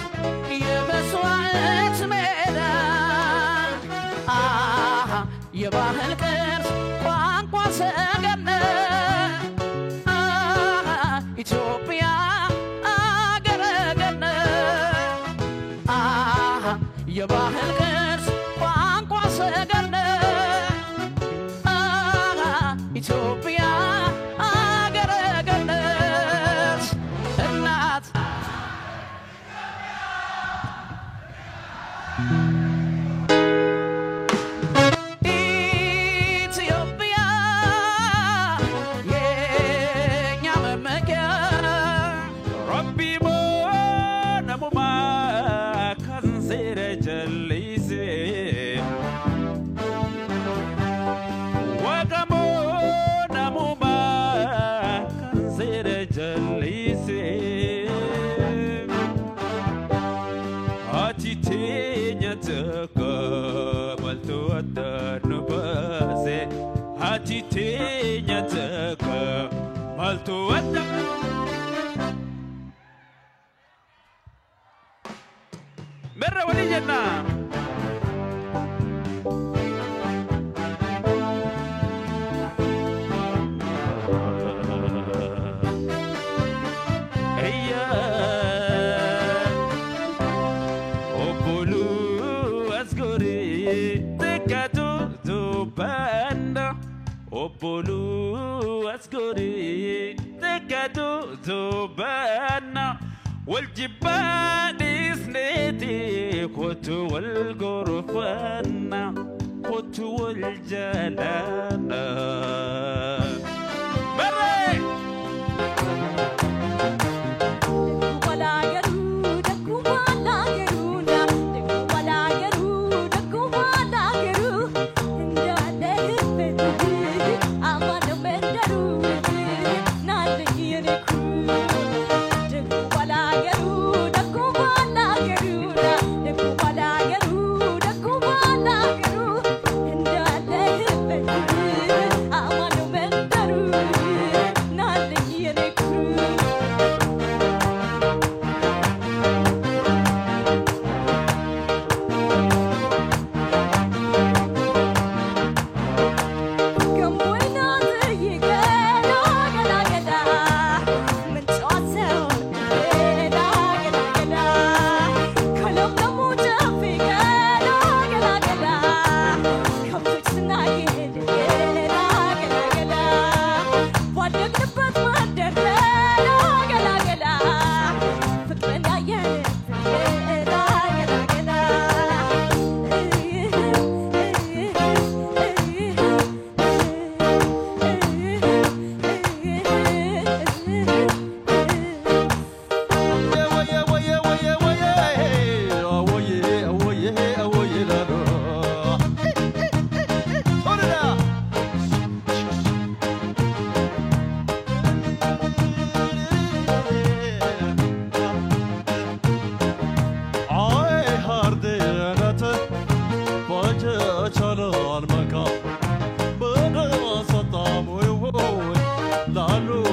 የመስዋዕት ሜዳ የባህል ቅርስ ቋንቋ ሰገነት ኢትዮጵያ አገረ ገነት የባህል ቅርስ ቋንቋ ሰገነት ኢትዮጵያ አገረ ገነት እናት Merra waliyana Opolu asgori tekadu zubana waljibani sneti kotu walgorfana kotu waljalana Merre Lalu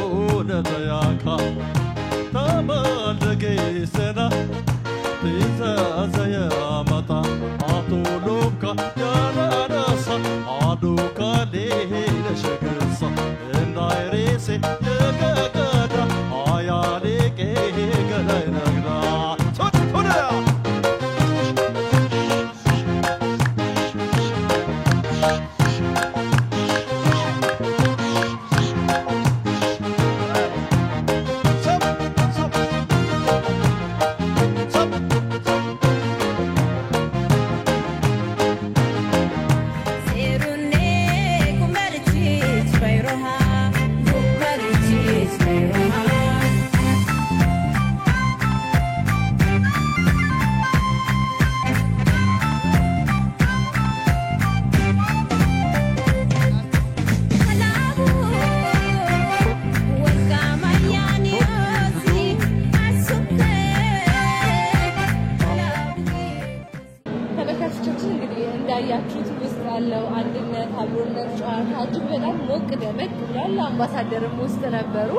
እንዳያችሁት ውስጥ ያለው አንድነት አብሮነት ጨዋታ እጅግ በጣም ሞቅ ደመቅ ብሏል። አምባሳደርም ውስጥ ነበሩ።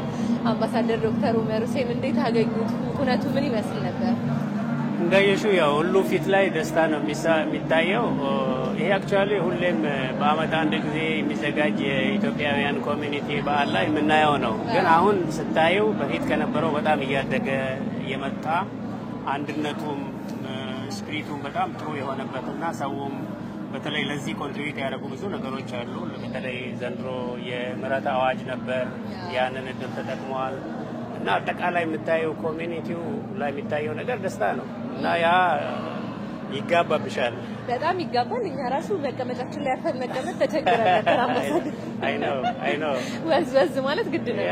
አምባሳደር ዶክተር ኡመር ሁሴን እንዴት አገኙት? ሁነቱ ምን ይመስል ነበር? እንዳየሽው ያው ሁሉ ፊት ላይ ደስታ ነው የሚታየው። ይሄ አክቹአሊ ሁሌም በአመት አንድ ጊዜ የሚዘጋጅ የኢትዮጵያውያን ኮሚኒቲ በዓል ላይ የምናየው ነው። ግን አሁን ስታየው በፊት ከነበረው በጣም እያደገ የመጣ አንድነቱም ስፒሪቱም በጣም ጥሩ የሆነበትና ሰውም በተለይ ለዚህ ኮንትሪቢዩት ያደረጉ ብዙ ነገሮች አሉ። በተለይ ዘንድሮ የምህረት አዋጅ ነበር፣ ያንን እድል ተጠቅመዋል እና አጠቃላይ የምታየው ኮሚኒቲው ላይ የሚታየው ነገር ደስታ ነው እና ያ ይጋባብሻል። በጣም ይጋባል። እኛ ራሱ መቀመጫችን ላይ አርፈን መቀመጥ ተቸግረን ነበር። አምባሳደር አይ ኖ ወዝ ማለት ግድ ነው።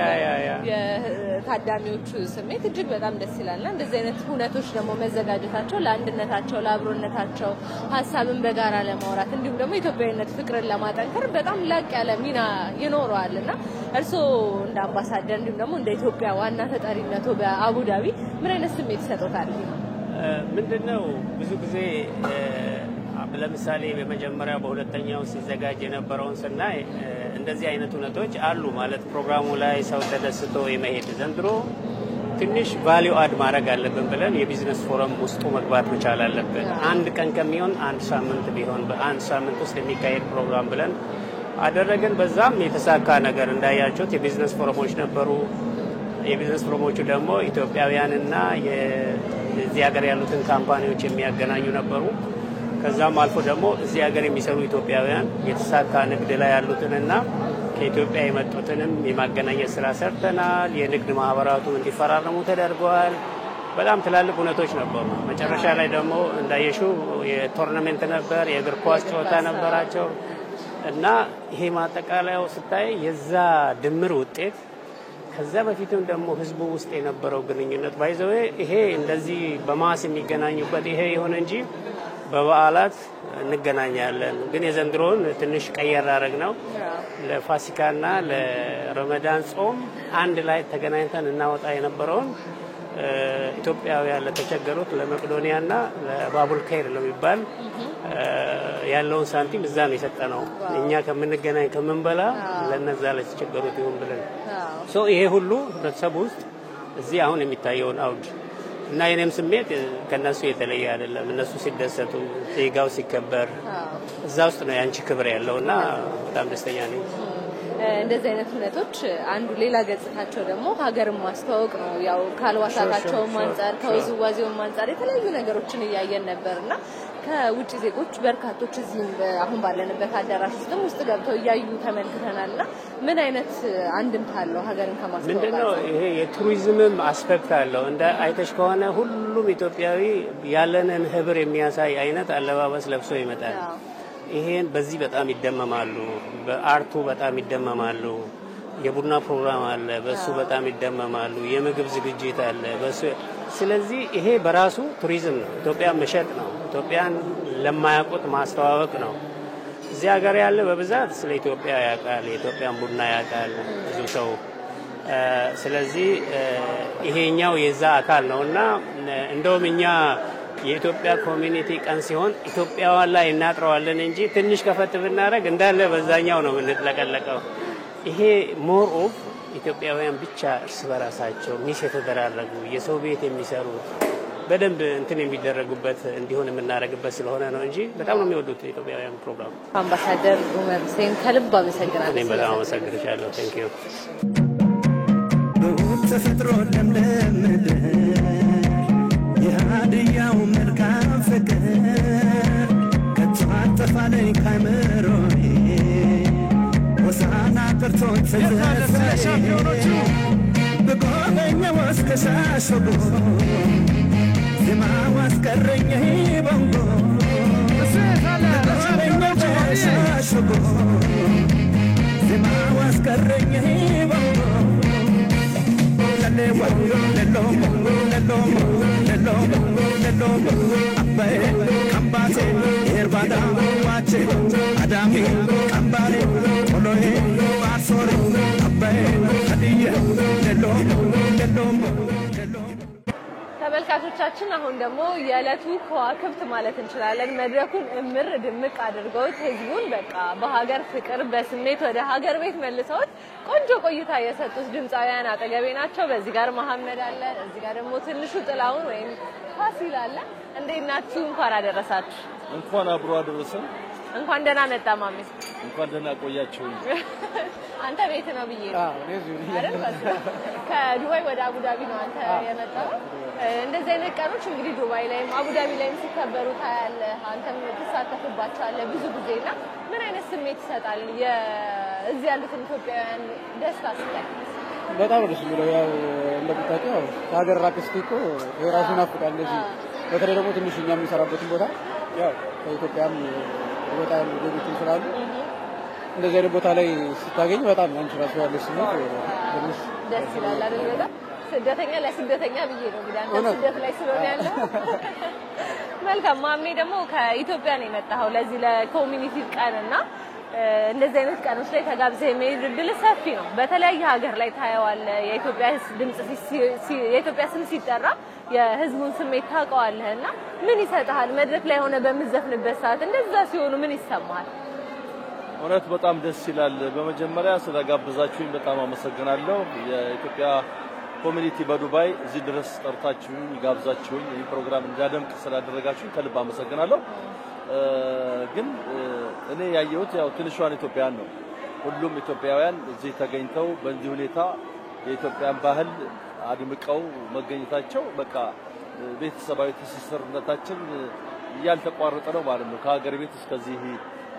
የታዳሚዎቹ ስሜት እጅግ በጣም ደስ ይላልና እንደዚህ አይነት ሁነቶች ደግሞ መዘጋጀታቸው ለአንድነታቸው፣ ለአብሮነታቸው ሀሳብን በጋራ ለማውራት እንዲሁም ደግሞ ኢትዮጵያዊነት ፍቅርን ለማጠንከር በጣም ላቅ ያለ ሚና ይኖረዋልና እርስዎ እንደ አምባሳደር እንዲሁም ደግሞ እንደ ኢትዮጵያ ዋና ተጠሪነቱ በአቡዳቢ ምን አይነት ስሜት ይሰጡታል? ምንድነው ብዙ ጊዜ ለምሳሌ በመጀመሪያው በሁለተኛው ሲዘጋጅ የነበረውን ስናይ እንደዚህ አይነት ሁነቶች አሉ ማለት ፕሮግራሙ ላይ ሰው ተደስቶ የመሄድ ዘንድሮ ትንሽ ቫልዩ አድ ማድረግ አለብን ብለን የቢዝነስ ፎረም ውስጡ መግባት መቻል አለብን። አንድ ቀን ከሚሆን አንድ ሳምንት ቢሆን በአንድ ሳምንት ውስጥ የሚካሄድ ፕሮግራም ብለን አደረግን። በዛም የተሳካ ነገር እንዳያችሁት የቢዝነስ ፎረሞች ነበሩ። የቢዝነስ ፎረሞቹ ደግሞ ኢትዮጵያውያንና የዚህ ሀገር ያሉትን ካምፓኒዎች የሚያገናኙ ነበሩ። ከዛም አልፎ ደግሞ እዚህ ሀገር የሚሰሩ ኢትዮጵያውያን የተሳካ ንግድ ላይ ያሉትንና ከኢትዮጵያ የመጡትንም የማገናኘት ስራ ሰርተናል። የንግድ ማህበራቱ እንዲፈራረሙ ተደርገዋል። በጣም ትላልቅ ሁነቶች ነበሩ። መጨረሻ ላይ ደግሞ እንዳየሽው የቶርናመንት ነበር፣ የእግር ኳስ ጨዋታ ነበራቸው እና ይሄ ማጠቃለያው ስታይ የዛ ድምር ውጤት ከዛ በፊትም ደግሞ ህዝቡ ውስጥ የነበረው ግንኙነት ባይዘው ይሄ እንደዚህ በማስ የሚገናኙበት ይሄ ይሁን እንጂ በበዓላት እንገናኛለን። ግን የዘንድሮን ትንሽ ቀየር አደረግነው። ለፋሲካና ለረመዳን ጾም አንድ ላይ ተገናኝተን እናወጣ የነበረውን ኢትዮጵያውያን ለተቸገሩት ለመቄዶኒያና ለባቡል ኸይር ለሚባል ያለውን ሳንቲም እዛ ነው የሰጠነው። እኛ ከምንገናኝ ከምንበላ ለነዛ ለተቸገሩት ይሁን ብለን ይሄ ሁሉ ህብረተሰቡ ውስጥ እዚህ አሁን የሚታየውን አውድ እና የኔም ስሜት ከነሱ የተለየ አይደለም። እነሱ ሲደሰቱ ዜጋው ሲከበር እዛ ውስጥ ነው ያንቺ ክብር ያለውና በጣም ደስተኛ ነኝ። እንደዚህ አይነት ሁነቶች አንዱ ሌላ ገጽታቸው ደግሞ ሀገርን ማስተዋወቅ ነው። ያው ካልዋሳታቸውም አንፃር ከውዝዋዜውም አንፃር የተለያዩ ነገሮችን እያየን ነበርና ከውጭ ዜጎች በርካቶች እዚህም አሁን ባለንበት አዳራሽ ውስጥ ገብተው እያዩ ተመልክተናልና ምን አይነት አንድምታ አለው ሀገርን ከማስተዋወቅ? ምንድነው ይሄ የቱሪዝምም አስፔክት አለው። እንደ አይተሽ ከሆነ ሁሉም ኢትዮጵያዊ ያለንን ህብር የሚያሳይ አይነት አለባበስ ለብሶ ይመጣል። ይሄን በዚህ በጣም ይደመማሉ። በአርቱ በጣም ይደመማሉ። የቡና ፕሮግራም አለ፣ በሱ በጣም ይደመማሉ። የምግብ ዝግጅት አለ በሱ። ስለዚህ ይሄ በራሱ ቱሪዝም ነው። ኢትዮጵያን መሸጥ ነው። ኢትዮጵያን ለማያውቁት ማስተዋወቅ ነው። እዚህ ሀገር ያለ በብዛት ስለ ኢትዮጵያ ያውቃል፣ የኢትዮጵያን ቡና ያውቃል ብዙ ሰው። ስለዚህ ይሄኛው የዛ አካል ነውና እንደውም እኛ የኢትዮጵያ ኮሚኒቲ ቀን ሲሆን ኢትዮጵያውያን ላይ እናጥረዋለን እንጂ ትንሽ ከፈት ብናረግ እንዳለ በዛኛው ነው የምንጥለቀለቀው። ይሄ ሞር ኦፍ ኢትዮጵያውያን ብቻ እርስ በራሳቸው ሚስ የተደራረጉ የሰው ቤት የሚሰሩ በደንብ እንትን የሚደረጉበት እንዲሆን የምናደርግበት ስለሆነ ነው እንጂ በጣም ነው የሚወዱት የኢትዮጵያውያን ፕሮግራም። አምባሳደር ኡመር ሁሴን ከልብ አመሰግናለሁ። እኔም በጣም አመሰግንሻለሁ። ቴንክ ዩ። ተፈጥሮ ለምለም የሀድያው መልካም ፍቅር ከቶ አጠፋለኝ ካይምሮዬ ሻምፒዮኖቹ በጎበኛው እስከ ሻሸጎ ዜማ ዋስቀረኝ ቦንጎ በጎበኛው ሻሸጎ ዜማ ዋስቀረኝ ቦንጎ ለሌ ወሎ ለሎ ለሎ ለሎ ለሎ አባይ ካምባሴ ኤርባዳ ዋቼ አዳሚ ካምባሌ ኦሎሄ ባሶሬ አባይ ሀዲየ ለሎ ለሎ ተመልካቾቻችን አሁን ደግሞ የዕለቱ ከዋክብት ማለት እንችላለን መድረኩን እምር ድምቅ አድርገውት ህዝቡን በቃ በሀገር ፍቅር በስሜት ወደ ሀገር ቤት መልሰውት ቆንጆ ቆይታ የሰጡት ድምፃውያን አጠገቤ ናቸው። በዚህ ጋር መሐመድ አለ፣ እዚህ ጋር ደግሞ ትንሹ ጥላውን ወይም ፋሲል አለ። እንዴት ናችሁ? እንኳን አደረሳችሁ። እንኳን አብሮ አደረሰን። እንኳን ደህና መጣ ማሜ። እንኳን ደህና ቆያችሁ። አንተ ቤት ነው ብዬ ነው። ከዱባይ ወደ አቡዳቢ ነው አንተ የመጣው። እንደዚህ አይነት ቀኖች እንግዲህ ዱባይ ላይም አቡዳቢ ላይም ሲከበሩ ታያለህ፣ አንተም ትሳተፍባቸዋለህ ብዙ ጊዜና ምን አይነት ስሜት ይሰጣል እዚህ ያሉትን ኢትዮጵያውያን ደስታ ስታይ? በጣም ደስ የሚለው ያው እንደምታውቂው ከሀገር ራቅ ስትይ እኮ የራሱ ናፍቃል። እንደዚህ በተለይ ደግሞ ትንሽ እኛ የምንሰራበትን ቦታ ያው ከኢትዮጵያም ቦታ ያሉ ዜጎችም ስላሉ እንደዚህ አይነት ቦታ ላይ ስታገኝ በጣም አንቺ ራሱ ያለሽ ስሜት ትንሽ ደስ ይላል አይደል? በጣም ስደተኛ ለስደተኛ ብዬ ነው እንግዲህ አንተ ስደት ላይ ስለሆነ ያለው። መልካም ማሜ ደግሞ ከኢትዮጵያ ነው የመጣኸው ለዚህ ለኮሚኒቲ ቀንና እንደዚህ አይነት ቀኖች ላይ ተጋብዘህ የመሄድ ዕድል ሰፊ ነው። በተለያየ ሀገር ላይ ታየዋለህ። የኢትዮጵያ ድምጽ የኢትዮጵያ ስም ሲጠራ የህዝቡን ስሜት ታውቀዋለህና ምን ይሰጣል? መድረክ ላይ ሆነ በመዘፍንበት ሰዓት እንደዛ ሲሆኑ ምን ይሰማሃል? እውነት በጣም ደስ ይላል። በመጀመሪያ ስለጋበዛችሁኝ በጣም አመሰግናለሁ። የኢትዮጵያ ኮሚኒቲ በዱባይ እዚህ ድረስ ጠርታችሁኝ ጋብዛችሁኝ ይህ ፕሮግራም እንዳደምቅ ስላደረጋችሁኝ ከልብ አመሰግናለሁ። ግን እኔ ያየሁት ያው ትንሿን ኢትዮጵያን ነው። ሁሉም ኢትዮጵያውያን እዚህ ተገኝተው በእንዲህ ሁኔታ የኢትዮጵያን ባህል አድምቀው መገኘታቸው በቃ ቤተሰባዊ ትስስርነታችን ያልተቋረጠ ነው ማለት ነው። ከሀገር ቤት እስከዚህ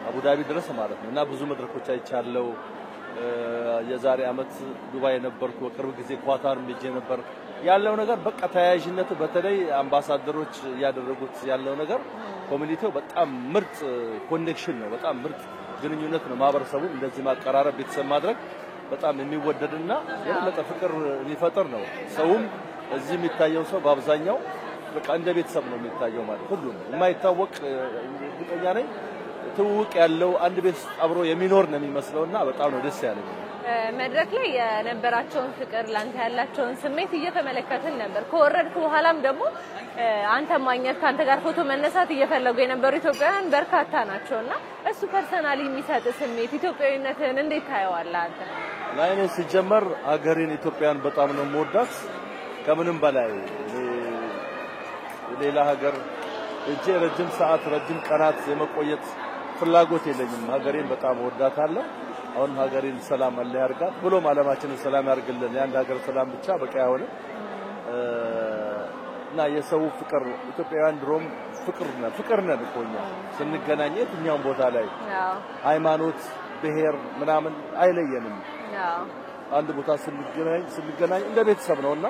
አቡዳቢ ድረስ ማለት ነው እና ብዙ መድረኮች አይቻለው። የዛሬ አመት ዱባይ ነበርኩ፣ በቅርብ ጊዜ ኳታር ሄጄ ነበር። ያለው ነገር በቃ ተያያዥነቱ በተለይ አምባሳደሮች ያደረጉት ያለው ነገር ኮሚኒቲው በጣም ምርጥ ኮኔክሽን ነው፣ በጣም ምርጥ ግንኙነት ነው። ማህበረሰቡን እንደዚህ ማቀራረብ ቤተሰብ ማድረግ በጣም የሚወደድና የበለጠ ፍቅር የሚፈጥር ነው። ሰውም እዚህ የሚታየው ሰው በአብዛኛው በቃ እንደ ቤተሰብ ነው የሚታየው ማለት ሁሉም የማይታወቅ እርግጠኛ ነኝ ትውውቅ ያለው አንድ ቤት አብሮ የሚኖር ነው የሚመስለውና በጣም ነው ደስ ያለኝ። መድረክ ላይ የነበራቸውን ፍቅር ላንተ ያላቸውን ስሜት እየተመለከትን ነበር። ከወረድኩ በኋላም ደግሞ አንተ ማግኘት ካንተ ጋር ፎቶ መነሳት እየፈለጉ የነበሩ ኢትዮጵያውያን በርካታ ናቸውና እሱ ፐርሰናሊ የሚሰጥ ስሜት ኢትዮጵያዊነትን እንዴት ታየዋለህ አንተ? ላይኔ ሲጀመር ሀገሬን ኢትዮጵያን በጣም ነው የምወዳት ከምንም በላይ ሌላ ሀገር እጄ ረጅም ሰዓት ረጅም ቀናት የመቆየት ፍላጎት የለኝም። ሀገሬን በጣም ወዳታለሁ። አሁን ሀገሬን ሰላም አለ ያርጋት ብሎም ዓለማችንን ሰላም ያርግልን። የአንድ ሀገር ሰላም ብቻ በቃ አይሆንም እና የሰው ፍቅር ኢትዮጵያውያን ድሮም ፍቅር ነን እኮ እኛ ስንገናኝ የትኛውም ቦታ ላይ ሃይማኖት፣ ብሔር ምናምን አይለየንም። አንድ ቦታ ስንገናኝ እንደ ቤተሰብ ነውና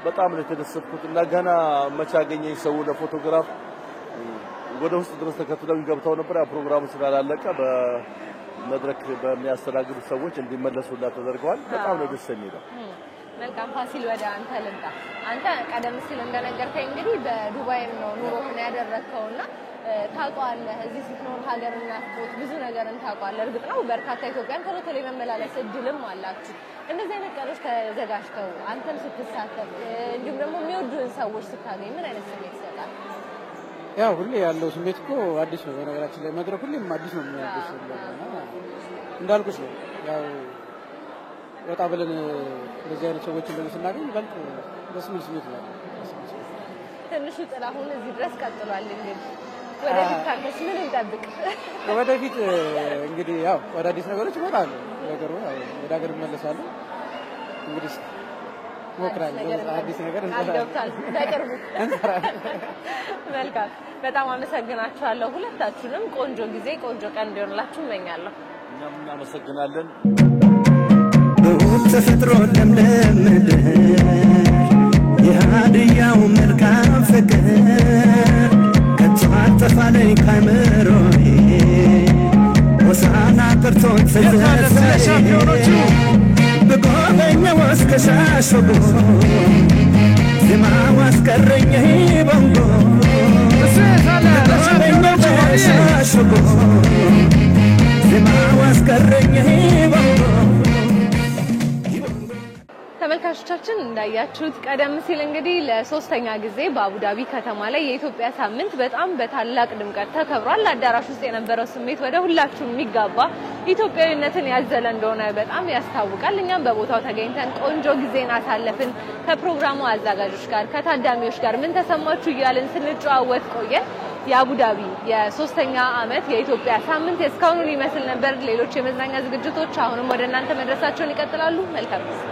በጣም ለተደሰትኩት እና ገና መቻገኘኝ ሰው ለፎቶግራፍ ወደ ውስጥ ድረስ ተከትለው ገብተው ነበር። ያ ፕሮግራሙ ስላላለቀ በመድረክ በሚያስተናግዱ ሰዎች እንዲመለሱላት ተደርገዋል። በጣም ነው ደስ የሚለው። መልካም ፋሲል፣ ወደ አንተ ልምጣ። አንተ ቀደም ሲል እንደነገርከኝ እንግዲህ በዱባይም ነው ኑሮህን ያደረግከውና ታውቀዋለህ። እዚህ ስትኖር ሀገርና ናፍቆት ብዙ ነገርን ታውቀዋለህ። እርግጥ ነው በርካታ ኢትዮጵያን ቶሎ ቶሎ የመመላለስ እድልም አላችሁ። እንደዚህ አይነት ቀኖች ተዘጋጅተው አንተም ስትሳተፍ እንዲሁም ደግሞ የሚወዱን ሰዎች ስታገኝ ምን አይነት ስሜት ይሰጣል? ያው ሁሌ ያለው ስሜት እኮ አዲስ ነው። በነገራችን ላይ መድረክ ሁሌም አዲስ ነው የሚያደርግሽ እንዳልኩሽ ነው። ያው ወጣ ብለን እንደዚህ አይነት ሰዎችን ደግሞ ስናገኝ በልጥ ደስ የሚል ስሜት ነው። ትንሹ ጥላሁን እዚህ ድረስ ቀጥሏል። እንግዲህ ወደፊት ታከስ ምን እንጠብቅ? ወደፊት እንግዲህ ያው ወደ አዲስ ነገሮች ይመጣሉ። ነገሩ ወደ ሀገር እመለሳለሁ። እንግዲህ ሞክራለሁ አዲስ ነገር እንሰራለን በቅርቡ እንሰራለን። መልካም፣ በጣም አመሰግናችኋለሁ ሁለታችሁንም። ቆንጆ ጊዜ ቆንጆ ቀን እንዲሆንላችሁ እመኛለሁ። እኛም እናመሰግናለን። ተፈጥሮ ለምለም ምድር የሃድያው መልካም ፍቅር ከቶ አጠፋለኝ ካይምሮዬ ሆሳዕና ቀርቶኝ ተዘፈሬ ብጎበኘው እስከ ሻሸጎ ዜማው አስቀረኝ ቦንጎ ብጎበኘው በሻሸጎ ዜማው አስቀረኝ ቦንጎ ተመልካቾቻችን እንዳያችሁት ቀደም ሲል እንግዲህ ለሶስተኛ ጊዜ በአቡዳቢ ከተማ ላይ የኢትዮጵያ ሳምንት በጣም በታላቅ ድምቀት ተከብሯል። አዳራሽ ውስጥ የነበረው ስሜት ወደ ሁላችሁም የሚጋባ ኢትዮጵያዊነትን ያዘለ እንደሆነ በጣም ያስታውቃል። እኛም በቦታው ተገኝተን ቆንጆ ጊዜን አሳለፍን። ከፕሮግራሙ አዘጋጆች ጋር ከታዳሚዎች ጋር ምን ተሰማችሁ እያልን ስንጨዋወት ቆየን። የአቡዳቢ የሶስተኛ ዓመት የኢትዮጵያ ሳምንት እስካሁን ይመስል ነበር። ሌሎች የመዝናኛ ዝግጅቶች አሁንም ወደ እናንተ መድረሳቸውን ይቀጥላሉ። መልካም ጊዜ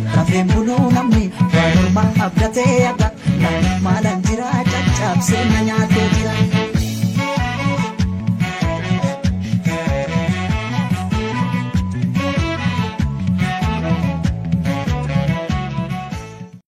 Rafeen buluu namni waanuma abdatee akka malan jira caccabsee na nyaatee jira.